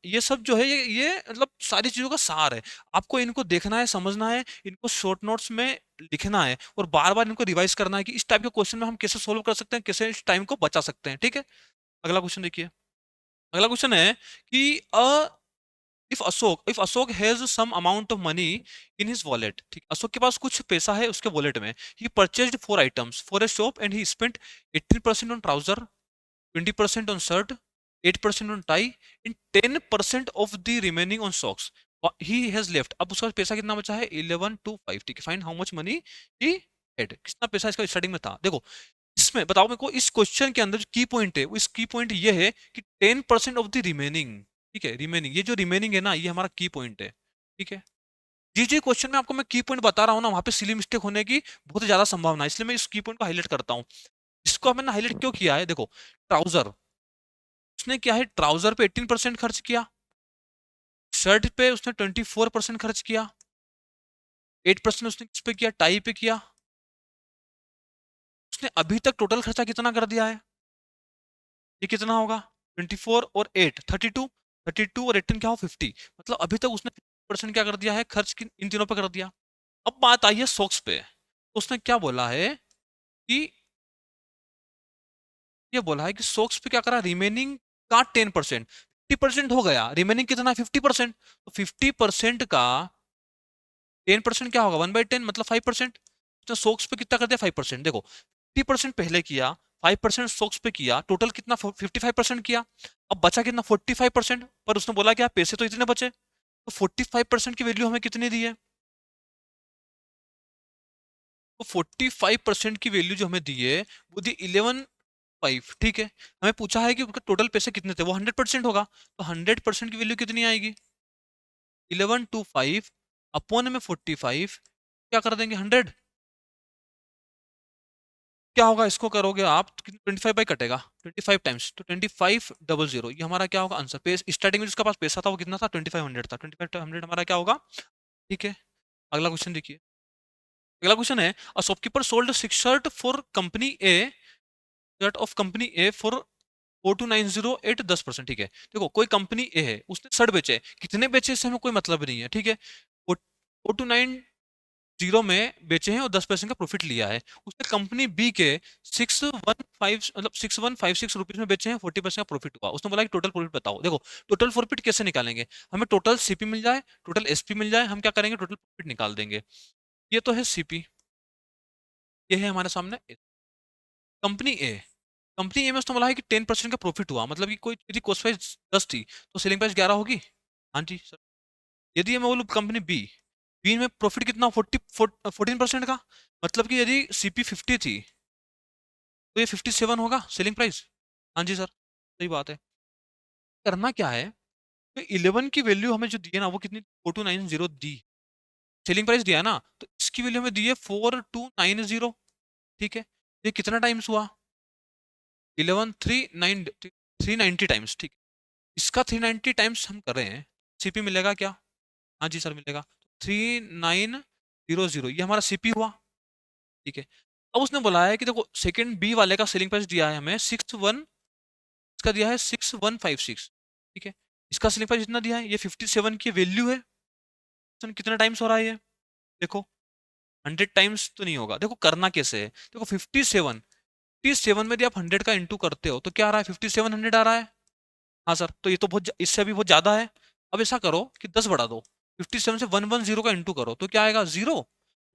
ये सब जो है ये मतलब सारी चीजों का सार है। आपको इनको देखना है, समझना है, इनको शॉर्ट नोट्स में लिखना है और बार बार इनको रिवाइज करना है कि इस टाइप के क्वेश्चन में हम कैसे सोल्व कर सकते हैं, कैसे इस टाइम को बचा सकते हैं। ठीक है, अगला क्वेश्चन देखिए। अगला क्वेश्चन है कि if Ashok has some amount of money in his wallet, ठीक, अशोक के पास कुछ पैसा है उसके वॉलेट में, he purchased 4 items for a shop and he spent 18% on trouser, 20% on shirt, 8% on tie, and 10% of the remaining on socks. He has left. अब उसका पैसा कितना बचा है 1125। ठीक है, find how much money he had, कितना पैसा इसका स्टार्टिंग में था। देखो इसमें बताओ मेरे को, इस क्वेश्चन के अंदर जो की पॉइंट है, इस की पॉइंट ये है कि 10% ऑफ द रिमेनिंग, ठीक है, रिमेनिंग, ये जो रिमेनिंग है ना ये हमारा की पॉइंट है। ठीक है, जी जी क्वेश्चन में आपको मैं की पॉइंट बता रहा हूँ ना, वहां पे सिली मिस्टेक होने की बहुत ज्यादा संभावना है, इसलिए मैं इस की पॉइंट को हाईलाइट करता हूँ। इसको मैंने हाईलाइट क्यों किया है, देखो ट्राउजर, उसने क्या है ट्राउजर पे 18% खर्च किया, शर्ट पे उसने 24% खर्च किया, 8% उसने किस पे किया, टाई पे किया। उसने अभी तक टोटल खर्चा कितना कर दिया है, ये कितना होगा 24 और 8 32, 32 और 18 क्या हो 50, मतलब अभी तक उसने 50% क्या कर दिया है खर्च इन तीनों पे कर दिया। अब बात आई है सॉक्स पे, तो उसने क्या बोला है कि, ये बोला है कि सॉक्स पे क्या करा, रिमेनिंग का 10%, 50% हो गया, रिमेनिंग कितना है 50%, तो 50% का 10% क्या होगा 1/10 मतलब 5%। तो सोक्स पे कितना कर दिया 5%, देखो 50% पहले किया, 5% सोक्स पे किया, टोटल कितना 55% किया। अब बचा कितना 45%, पर उसने बोला कि पैसे तो इतने बचे, तो 45% की वैल्यू हमें कितनी दी है, तो 45% की वैल्यू जो हमें दी है वो दी 11.5। ठीक है, हमें पूछा है कि उसके टोटल पैसे कितने थे, वो 100% होगा, तो 100% की वैल्यू कितनी आएगी 1125 अपॉन में 45, क्या कर देंगे 100, क्या होगा इसको करोगे आप तो 25 बाई कटेगा 25 टाइम्स, तो 2500, ये हमारा क्या होगा आंसर। स्टार्टिंग में जिसका पास पैसा था वो कितना था 2500 था, 2500 हमारा क्या होगा। ठीक है, अगला क्वेश्चन देखिए। अगला क्वेश्चन है a shopkeeper sold 6 shirt for company A, shirt of company A for 4290 at 10%। ठीक है, देखो कोई कंपनी ए है उसने शर्ट बेचे, कितने बेचे इससे हमें कोई मतलब नहीं है। ठीक है, 4290 में बेचे हैं और 10% का प्रॉफिट लिया है। उसने कंपनी बी के 615 मतलब 6156 रुपीज में बेचे हैं, 40% का प्रॉफिट हुआ। उसने बोला कि टोटल प्रॉफिट बताओ। देखो टोटल प्रॉफिट कैसे निकालेंगे, हमें टोटल सीपी मिल जाए, टोटल एसपी मिल जाए, हम क्या करेंगे टोटल प्रॉफिट निकाल देंगे। ये तो है सीपी, ये है हमारे सामने कंपनी ए। कंपनी ए में उसने बोला है कि 10% का प्रॉफिट हुआ, मतलब कि कोई यदि कॉस्ट प्राइस 10 थी तो सेलिंग प्राइस 11 होगी। हाँ जी सर। यदि मैं बोलूँ कंपनी बी, बी में प्रॉफिट कितना 14% का, मतलब कि यदि सीपी 50 थी तो ये 57 होगा सेलिंग प्राइस। हाँ जी सर, सही बात है। करना क्या है, तो 11 की वैल्यू हमें जो दी है ना वो कितनी 4290 दी, सेलिंग प्राइस दिया है ना, तो इसकी वैल्यू हमें दी है 4290। ठीक है, ये कितना टाइम्स हुआ 11 390 टाइम्स। ठीक, इसका 390 टाइम्स हम कर रहे हैं, सीपी मिलेगा क्या, हाँ जी सर मिलेगा 3900, ये हमारा सीपी हुआ। ठीक है, अब उसने बोला है कि देखो सेकंड बी वाले का सेलिंग प्राइस दिया है हमें 61, इसका दिया है 6156। ठीक है, इसका सेलिंग प्राइस जितना दिया है ये 57 की वैल्यू है, तो कितना टाइम्स हो रहा है ये, देखो 100 टाइम्स तो नहीं होगा। देखो करना कैसे है, देखो 57, 57 में यदि आप 100 का इंटू करते हो तो क्या आ रहा है 5700 आ रहा है। हाँ सर, तो ये तो बहुत इससे भी बहुत ज्यादा है। अब ऐसा करो कि 10 बढ़ा दो, 57 से 110 का इंटू करो तो क्या आएगा 0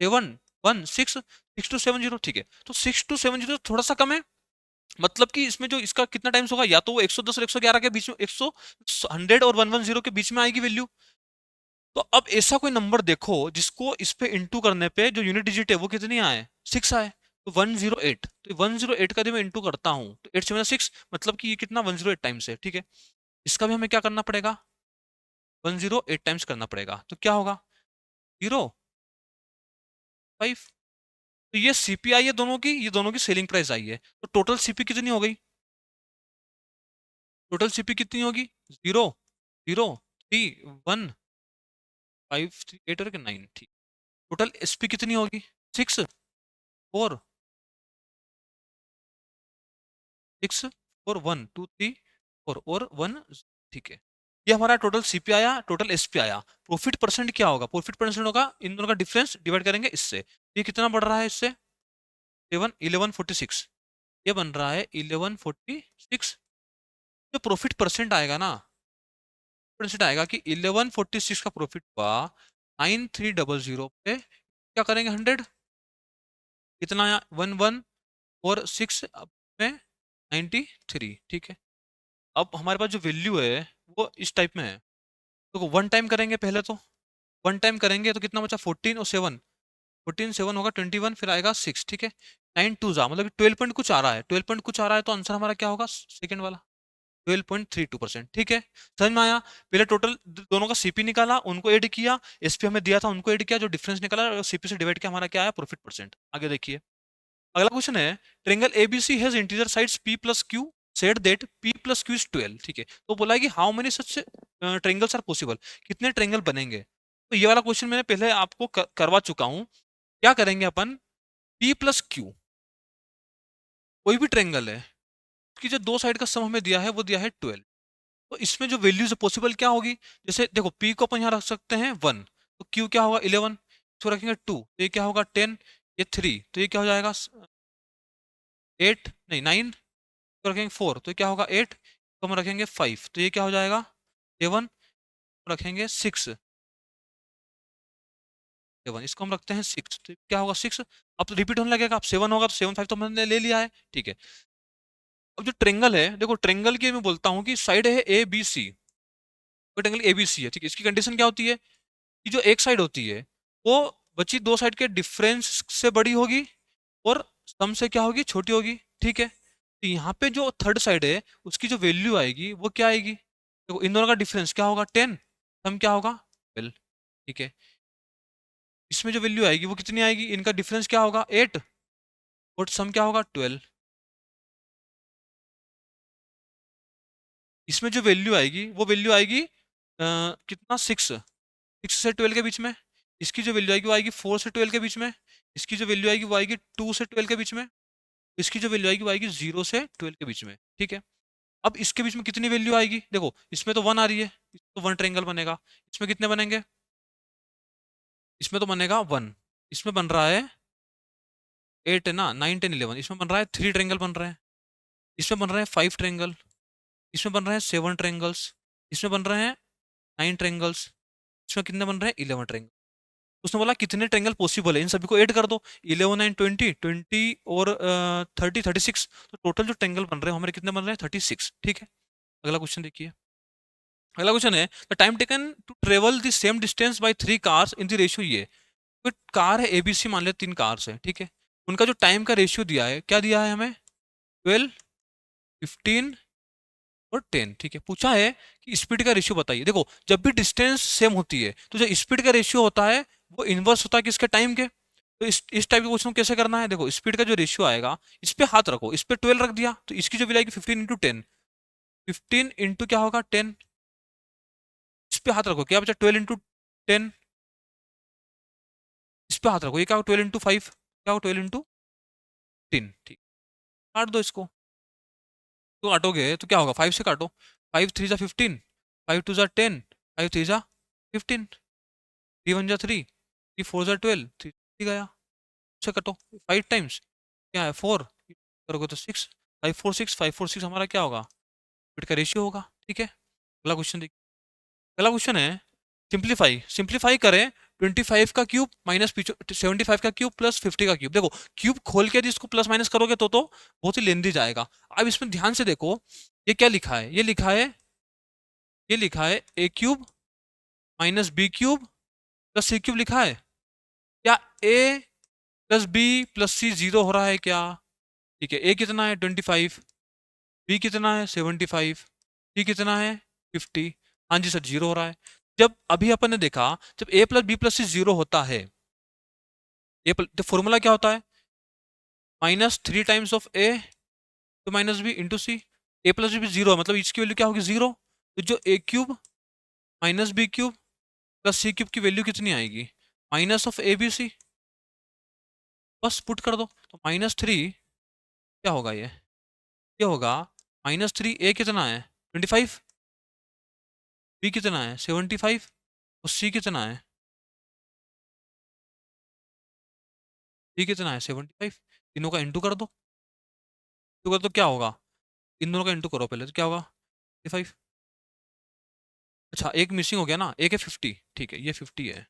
7 1 6 6270। ठीक है, तो 6270 थोड़ा सा कम है, मतलब कि इसमें जो इसका कितना टाइम्स होगा, या तो वो 110 और 111 के बीच में, 100 और 110 के बीच में आएगी वैल्यू। तो अब ऐसा कोई नंबर देखो जिसको इस पे इंटू करने पे जो यूनिट डिजिट है वो कितनी आए, 6 आए। तो 108, तो 108 का जब मैं इंटू करता हूँ तो 8 7 6, मतलब कि ये कितना 108 टाइम्स है, ठीक है। इसका भी हमें क्या करना पड़ेगा, 108 टाइम्स करना पड़ेगा, तो क्या होगा 0.5। तो ये सीपीआई है दोनों की, ये दोनों की सेलिंग प्राइस आई है, तो टोटल सीपी कितनी हो गई, टोटल सीपी कितनी होगी, 0 0 3 1 5 3 8 और 9, ठीक। टोटल एसपी कितनी होगी, 6 4 6 4 1 2 3 4 और 1, ठीक है। ये हमारा टोटल सीपी आया, टोटल एसपी आया। प्रॉफिट परसेंट क्या होगा, प्रॉफिट परसेंट होगा इन दोनों का डिफरेंस डिवाइड करेंगे इससे। ये कितना बढ़ रहा है इससे, 1146। ये बन रहा है 1146। जो प्रॉफिट परसेंट आएगा ना, परसेंट आएगा कि 1146 का प्रॉफिट हुआ 9300 पे, क्या करेंगे 100, कितना आया 1146 में 93, ठीक है। अब हमारे पास जो वैल्यू है वो इस टाइप में है, तो वन टाइम करेंगे पहले, तो वन टाइम करेंगे तो कितना बचा 14 और 7, 14 7 होगा 21, फिर आएगा 6, ठीक है। 9 2 जा मतलब 12 पॉइंट कुछ आ रहा है, 12 पॉइंट कुछ आ रहा है, तो आंसर हमारा क्या होगा सेकंड वाला, 12.32%, ठीक है। समझ में आया। पहले टोटल दोनों का सीपी निकाला, उनको ऐड किया, एसपी हमें दिया था उनको ऐड किया, जो डिफरेंस निकाला सीपी से डिवाइड किया, हमारा क्या आया प्रॉफिट परसेंट। आगे देखिए अगला क्वेश्चन है, triangle ABC has integer sides p plus Q, said that p plus Q is 12, ठीक है। तो बोला है कि how many such triangles are possible, कितने ट्रेंगल बनेंगे। तो ये वाला क्वेश्चन मैंने पहले आपको करवा चुका हूं। क्या करेंगे अपन, p प्लस क्यू कोई भी ट्रेंगल है कि जो दो साइड का सम हमें दिया है वो दिया है 12। तो इसमें जो वैल्यूज पॉसिबल क्या होगी, जैसे देखो p को अपन यहाँ रख सकते हैं 1, तो q क्या होगा 11, इसको रखेंगे 2 तो ये क्या होगा 10, ये 3 तो ये क्या हो जाएगा 8 नहीं 9, इसको रखेंगे 4 तो ये क्या होगा 8, इसको हम रखेंगे 5 तो ये क्या हो जाएगा 7, रखेंगे 6 7, इसको हम रखते हैं 6 तो क्या होगा 6। अब तो रिपीट होने लगेगा, अब 7 होगा तो 7 5 तो हमने ले लिया है, ठीक है। अब जो ट्रेंगल है, देखो ट्रेंगल की मैं बोलता हूँ कि साइड है ए बी सी, कोई ट्रेंगल ए बी सी है, ठीक है। इसकी कंडीशन क्या होती है कि जो एक साइड होती है वो बची दो साइड के डिफरेंस से बड़ी होगी और सम से क्या होगी छोटी होगी, ठीक है। तो यहाँ पे जो थर्ड साइड है उसकी जो वैल्यू आएगी वो क्या आएगी, देखो इन दोनों का डिफरेंस क्या होगा 10, सम क्या होगा 12, ठीक है। इसमें जो वैल्यू आएगी वो कितनी आएगी, इनका डिफरेंस क्या होगा 8 और सम क्या होगा 12। इसमें जो वैल्यू आएगी वो वैल्यू आएगी कितना 6 से 12 के बीच में। इसकी जो वैल्यू आएगी वो आएगी 4 से 12 के बीच में। इसकी जो वैल्यू आएगी वो आएगी 2 से 12 के बीच में। इसकी जो वैल्यू आएगी वो आएगी 0 से 12 के बीच में, ठीक है। अब इसके बीच में कितनी वैल्यू आएगी, देखो इसमें तो 1 आ रही है, तो 1 ट्रायंगल बनेगा। इसमें कितने बनेंगे, इसमें तो बनेगा 1, इसमें बन रहा है 8 है ना, 9 10 11, इसमें बन रहा है 3 ट्रायंगल बन रहे हैं। इसमें बन रहे हैं 5 ट्रायंगल, इसमें बन रहे हैं 7 ट्रायंगल्स, इसमें बन रहे हैं 9 ट्रायंगल्स, इसमें कितने बन रहे हैं 11 ट्रायंगल। उसने बोला कितने ट्रायंगल पॉसिबल है, इन सभी को ऐड कर दो, 11 एंड 20 20 और 30 36, तो टोटल जो ट्रायंगल बन रहे हैं हमारे कितने बन रहे हैं 36, ठीक है। अगला क्वेश्चन देखिए। अगला क्वेश्चन है the time taken to travel the same distance by 3 cars in the ratio ये। कोई कार है एबीसी, मान लिया 3 कार्स है, ठीक है। उनका जो टाइम का रेशियो दिया है, क्या दिया है हमें 12 15 और 10, ठीक है। पूछा है कि स्पीड का रेशियो बताइए। देखो जब भी डिस्टेंस सेम होती है तो जो स्पीड का रेशियो होता है वो इनवर्स होता है किसके, टाइम के। तो इस टाइप के क्वेश्चन कैसे करना है, देखो स्पीड का जो रेशियो आएगा इस पे हाथ रखो, इस पे 12 रख दिया तो इसकी जो वैल्यू आएगी 15 × 10, 15 क्या होगा 10, इस पे हाथ रखो क्या बचा 12 × 10, इस पे हाथ रखो ये क्या होगा 12 × 5, क्या होगा 12 × 10, ठीक। काट दो इसको, तो काटोगे तो क्या होगा 5 से काटो, 5 3 जा 15, 5 2 जा 10, 5 3 जा 15, 3 1 जा 3, 3 4 जा 12, 3 गया, से कटो 5 टाइम्स क्या है 4, करोगे तो 6, 5 4 6, 5 4 6 हमारा क्या होगा स्पीड का रेशियो होगा, ठीक है। अगला क्वेश्चन देखिए। अगला क्वेश्चन है सिंप्लीफाई, सिंप्लीफाई करें 25 का क्यूब माइनस 75 का क्यूब प्लस 50 का क्यूब। देखो क्यूब खोल के यदि इसको प्लस माइनस करोगे तो बहुत ही लेंदी जाएगा। अब इसमें ध्यान से देखो, ये क्या लिखा है, ये लिखा है a cube minus b cube plus C cube लिखा है। क्या a plus B plus c zero हो रहा है क्या? ठीक है, ए कितना है 25, बी कितना है 75, सी कितना है 50। हाँ जी सर, जीरो हो रहा है। जब अभी अपन ने देखा, जब ए plus B plus c zero होता है, तो फॉर्मूला क्या होता है, -3 टाइम्स ऑफ ए तो minus b into c. A plus b zero है, मतलब इसकी वैल्यू क्या होगी, जीरो। तो जो a cube minus b cube plus C cube की वैल्यू कितनी आएगी, -(a, b, c). बस पुट कर दो, तो -3 क्या होगा, ये होगा -3, ए कितना है 25, बी कितना है 75 और सी कितना है, सी कितना है 75। तीनों का इंटू कर दो, तो क्या होगा, इन दोनों का इंटू करो पहले, तो क्या होगा 55। अच्छा एक मिसिंग हो गया ना, एक है 50, ठीक है ये 50 है।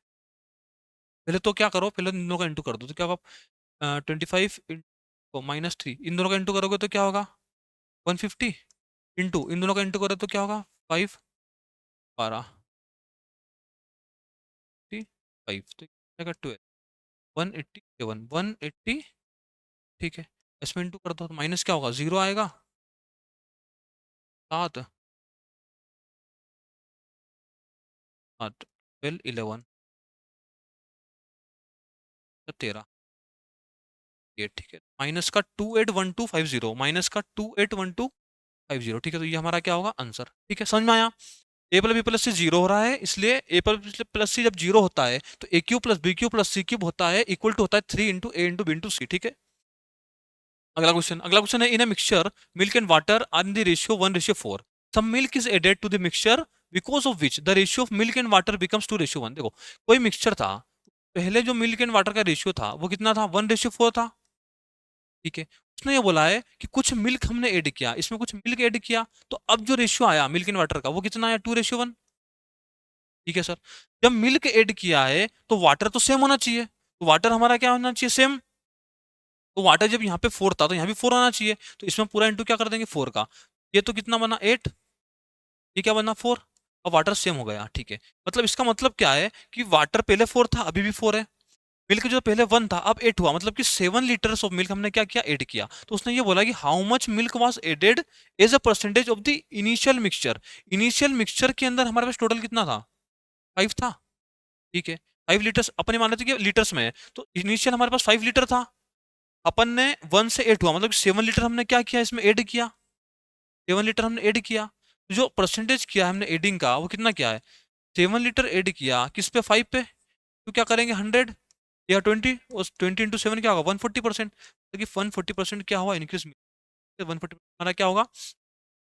पहले तो क्या करो, पहले इन दोनों का इंटू कर दो, तो क्या होगा 25 -3, इन दोनों का इंटू करोगे तो क्या होगा 150, इंटू इन दोनों का इंटू करो तो क्या होगा 5, 12, 5, तो क्या 12, 187, 180, ठीक है। इसमें इंटू कर दो तो माइनस क्या होगा, जीरो आएगा, 7, 8, 12, 11, 13, ये ठीक है। माइनस का 281250, माइनस का 281250, ठीक है। तो ये हमारा क्या होगा आंसर, ठीक है, समझ में आया। ए plus B plus c zero हो रहा है, इसलिए ए प्लस सी जब जीरो होता है तो a cube plus b cube plus C cube होता है इक्वल टू होता है 3 × a × b × c, ठीक है। अगला क्वेश्चन है, in a mixture milk and water are in the ratio 1:4, some milk is added to the mixture because of which the ratio of milk and water becomes 2:1। देखो कोई mixture था, पहले जो milk and water का ratio था वो कितना था, 1:4 था, ठीक है। उसने ये बोला है कि कुछ मिल्क हमने ऐड किया, इसमें कुछ मिल्क ऐड किया, तो अब जो रेशियो आया मिल्क एंड वाटर का वो कितना आया 2:1, ठीक है सर। जब मिल्क ऐड किया है तो वाटर तो सेम होना चाहिए, तो वाटर हमारा क्या होना चाहिए, सेम। तो वाटर जब यहाँ पे 4 था तो यहाँ भी 4 आना चाहिए, तो इसमें पूरा इंटू क्या कर देंगे 4 का, ये तो कितना बना 8, ये क्या बना 4, और वाटर सेम हो गया, ठीक है। मतलब इसका मतलब क्या है कि वाटर पहले 4 था अभी भी 4 है, मिल्क जो पहले 1 था अब 8 हुआ, मतलब कि 7 लीटर्स ऑफ मिल्क हमने क्या किया, ऐड किया। तो उसने ये बोला कि how much milk was added as a percentage of the initial mixture. Initial mixture के अंदर हमारे पास टोटल कितना था, 5 था, ठीक है। 5 लीटर्स अपने मान लेते कि लीटर्स में है, तो इनिशियल हमारे पास 5 लीटर था, अपन ने 1 से 8 हुआ, मतलब 7 लीटर हमने क्या किया इसमें ऐड किया, 7 लीटर हमने ऐड किया। तो जो परसेंटेज किया हमने एडिंग का वो कितना क्या है, 7 लीटर ऐड किया किस पे, 5 पे, तो क्या करेंगे 100 या 20, और 20 × 7 क्या होगा 140%, तो कि 140% क्या हुआ इंक्रीज, 140 हमारा क्या होगा।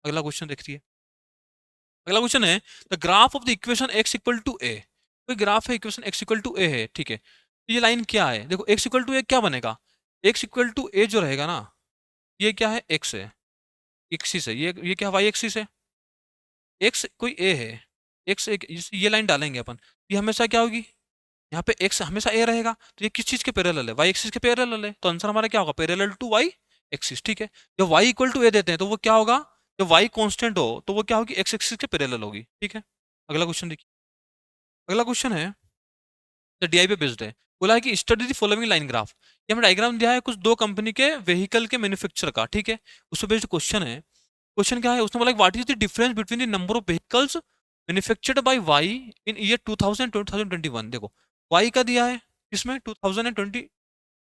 अगला क्वेश्चन देखिए, अगला क्वेश्चन है the graph of the equation x equal to a. कोई ग्राफ है, equation x equal to a है, ठीक है। तो ये लाइन क्या है, देखो x इक्वल टू ए क्या बनेगा, x इक्वल टू ए जो रहेगा ना, ये क्या है x है, एक्सिस है, ये क्या y एक्सिस है, x कोई a है, x एक ये लाइन डालेंगे अपन, ये हमेशा क्या होगी, यहाँ पे x हमेशा a रहेगा, तो ये किस चीज के पैरेलल है, y एक्सिस के पैरेलल है, तो आंसर हमारा क्या होगा, पैरेलल टू y एक्सिस, ठीक है। जब y इक्वल टू a देते हैं तो वो क्या होगा, जब y कांस्टेंट हो तो वो क्या होगी, x एक्सिस के पैरेलल होगी, ठीक है। अगला क्वेश्चन देखिए, अगला क्वेश्चन है डीआई पे बेस्ड है, बोला है कि study the following line graph. ये हमें डायग्राम दिया है कुछ दो कंपनी के व्हीकल के मैन्युफैक्चर का, ठीक है। उस पर बेस्ड क्वेश्चन है, क्वेश्चन क्या है, उसने बोला what is the difference between the number of vehicles manufactured by Y in year 2000-2021। देखो वाई का दिया है इसमें 2020,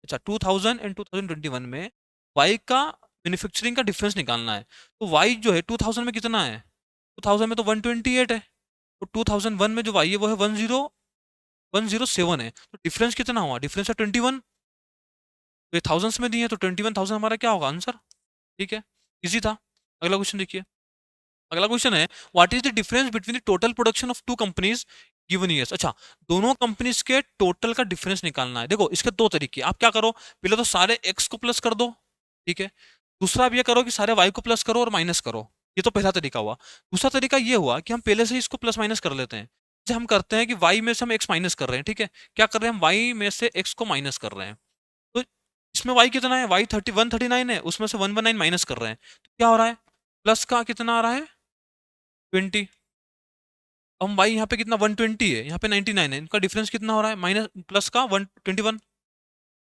अच्छा 2000 एंड 2021 में वाई का मैन्युफैक्चरिंग का डिफरेंस निकालना है। तो वाई जो है 2000 में कितना है, 2000 में तो 128 है, तो 2001 में जो वाई है वो है 107 है, तो डिफरेंस कितना हुआ, डिफरेंस है 21, तो ये थाउजेंड्स में दिए हैं तो 21,000 हमारा क्या होगा आंसर, ठीक है, इजी था। अगला क्वेश्चन देखिए, अगला क्वेश्चन है what is the difference between the total production of two companies given years. अच्छा दोनों कंपनीज के टोटल का डिफरेंस निकालना है। देखो इसके दो तरीके, आप क्या करो, पहले तो सारे एक्स को प्लस कर दो, ठीक है। दूसरा आप ये करो कि सारे वाई को प्लस करो और माइनस करो, ये तो पहला तरीका हुआ। दूसरा तरीका ये हुआ कि हम पहले से ही इसको प्लस माइनस कर लेते हैं, जैसे हम करते हैं कि y में से हम x माइनस कर रहे हैं, ठीक है, क्या कर रहे हैं हम y में से x को माइनस कर रहे हैं, तो इसमें y कितना है, y 139 है, उसमें से 119 माइनस कर रहे हैं, तो क्या हो रहा है, प्लस का कितना आ रहा है 20। अब y यहाँ पे कितना 120 है, यहाँ पे 99 है, इनका डिफरेंस कितना हो रहा है, माइनस प्लस का 121,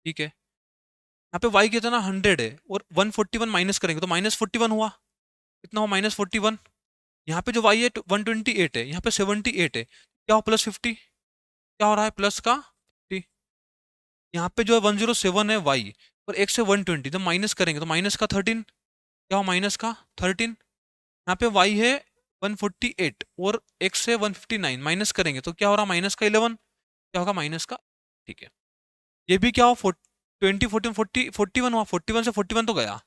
ठीक है। यहाँ पे y कितना 100 है और 141 माइनस करेंगे तो -41 हुआ, कितना हुआ -41। यहाँ पे जो y है 128 है, यहाँ पे 78 है, क्या हो +50, क्या हो रहा है प्लस का 50। यहाँ पे जो है 107 है y और x से 120, तो माइनस करेंगे तो माइनस का 13, क्या हो माइनस का 13। यहाँ पे y है 148 और x से 159, माइनस करेंगे तो क्या हो रहा माइनस का 11, क्या होगा माइनस का, ठीक है। ये भी क्या हो 20 14 40 41 हुआ, 41 से 41 तो गया,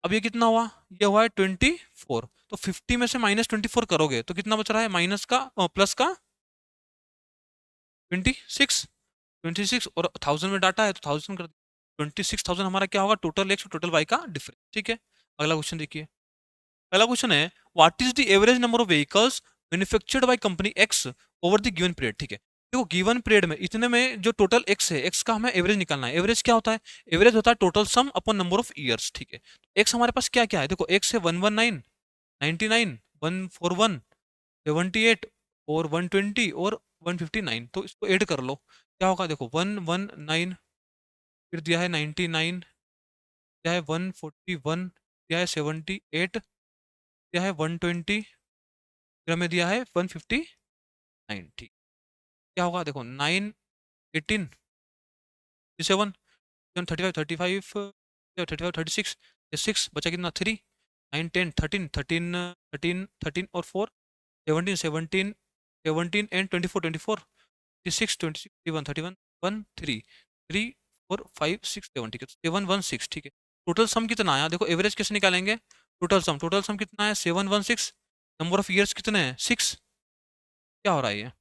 अब ये कितना हुआ, ये हुआ है 24, तो 50 में से -24 करोगे तो कितना बच रहा है, माइनस का प्लस का 26, 26 और 1000 में डाटा है तो 1000 कर 26,000 हमारा क्या होगा, टोटल एक्स और टोटल वाई का डिफरेंस, ठीक है। अगला क्वेश्चन देखिए, पहला क्वेश्चन है what is the average number of vehicles manufactured by company x over the given period, ठीक है। देखो गिवन पीरियड में इतने में जो टोटल एक्स है, एक्स का हमें एवरेज निकालना है। एवरेज क्या होता है, एवरेज होता है total sum upon number of years, ठीक है। एक्स हमारे पास क्या क्या है, देखो एक्स है 119, 99, 141, 78 और 120 और 159, तो इसको ऐड कर लो, क्या होगा, देखो 119, फिर दिया है 99, दिया है 141, दिया है 78, दिया है 120, फिर हमें दिया है 159, ठीक। क्या होगा देखो 9, 18, 7, 35, 35, 35, 36, 6 बचा कितना 3, 9, 10, 13, 13, 13, 13 और 4, 17, 17, 17 एंड 24, 24, 26, 26, 31, 31, 1, 3, 3, 4, 5, 6, 7, ठीक है, 7, 1, 6, ठीक है। टोटल सम कितना आया, देखो एवरेज कैसे निकालेंगे, टोटल सम कितना है 7, 1, 6, नंबर ऑफ ईयर्स कितने हैं 6, क्या हो रहा है ये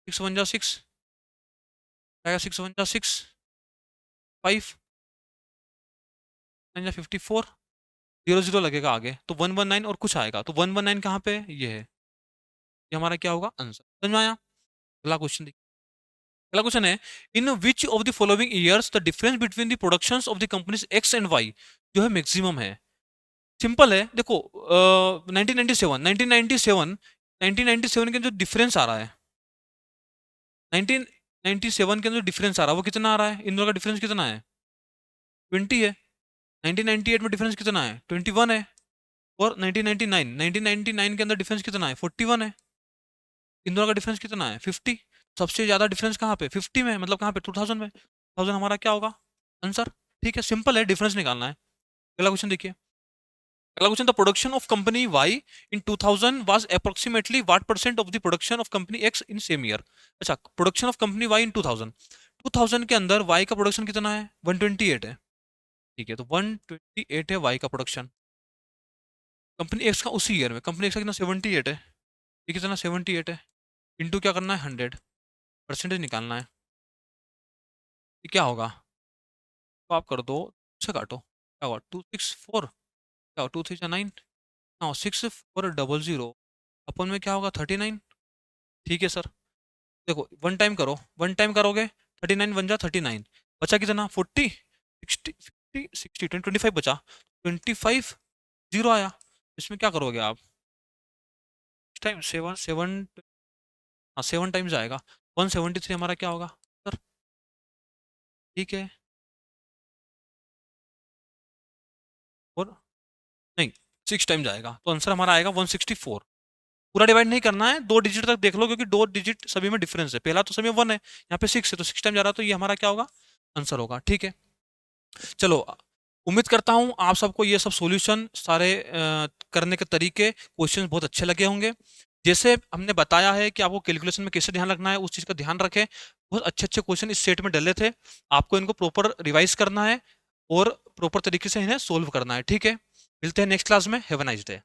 6 1 जा 6, आएगा 6 1 जा 6, 5 9 जा 54, 0 0 लगेगा आगे तो 119 और कुछ आएगा, तो 119 कहाँ पे है, ये है, ये हमारा क्या होगा आंसर, समझ में आया। अगला क्वेश्चन देखिए, अगला क्वेश्चन है in which of the following years the difference between the productions of the companies X and Y जो है मैक्सिमम है। सिंपल है, देखो 1997 1997 1997 के जो डिफरेंस आ रहा है, 1997 के अंदर डिफरेंस आ रहा है वो कितना आ रहा है, इन दोनों का डिफरेंस कितना है 20 है। 1998 में डिफरेंस कितना है 21 है, और 1999 के अंदर डिफरेंस कितना है 41 है, इन दोनों का डिफरेंस कितना है 50। सबसे ज्यादा डिफरेंस कहाँ पे 50 में, मतलब कहाँ पे 2000 में, 1000 हमारा क्या होगा आंसर, ठीक है। सिंपल है, डिफरेंस निकालना है। अगला क्वेश्चन देखिए, अगला question the production of company Y in 2000 was approximately what percent of the production of company X in same year. अच्छा, production of company Y in 2000 के अंदर वाई का प्रोडक्शन कितना है 128 है, ठीक है, तो 128 है वाई का प्रोडक्शन। कंपनी एक्स का उसी ईयर में, कंपनी एक्स का कितना 78 है, ये कितना 78 है, इंटू क्या करना है 100, परसेंटेज निकालना है, ये क्या होगा, तो आप कर दो, से काटो, क्या होगा 264, क्या होगा 2 3 9, हाँ 6400 अपन में क्या होगा 39, ठीक है सर। देखो वन टाइम करो, वन टाइम करोगे 39 बन जा 39, बचा कितना 40, 60, 50, 60, 25 बचा, 25 जीरो आया, इसमें क्या करोगे आप, टाइम 7 7, हाँ 7 टाइम्स आएगा, 173 हमारा क्या होगा सर, ठीक है। और नहीं 6 टाइम्स आएगा, तो आंसर हमारा आएगा 164। पूरा डिवाइड नहीं करना है, 2 डिजिट तक देख लो, क्योंकि 2 डिजिट सभी में डिफरेंस है, पहला तो सभी में 1 है, यहाँ पे 6 है तो 6 टाइम जा रहा है, तो ये हमारा क्या होगा आंसर होगा, ठीक है। चलो, उम्मीद करता हूँ आप सबको ये सब सॉल्यूशन सारे करने के तरीके क्वेश्चन बहुत अच्छे लगे होंगे। जैसे हमने बताया है कि आपको कैलकुलेशन में कैसे ध्यान रखना है, उस चीज़ का ध्यान रखें। बहुत अच्छे अच्छे क्वेश्चन इस सेट में डले थे, आपको इनको प्रॉपर रिवाइज करना है और प्रॉपर तरीके से इन्हें सोल्व करना है, ठीक है। मिलते हैं नेक्स्ट क्लास में, हैव अ नाइस डे।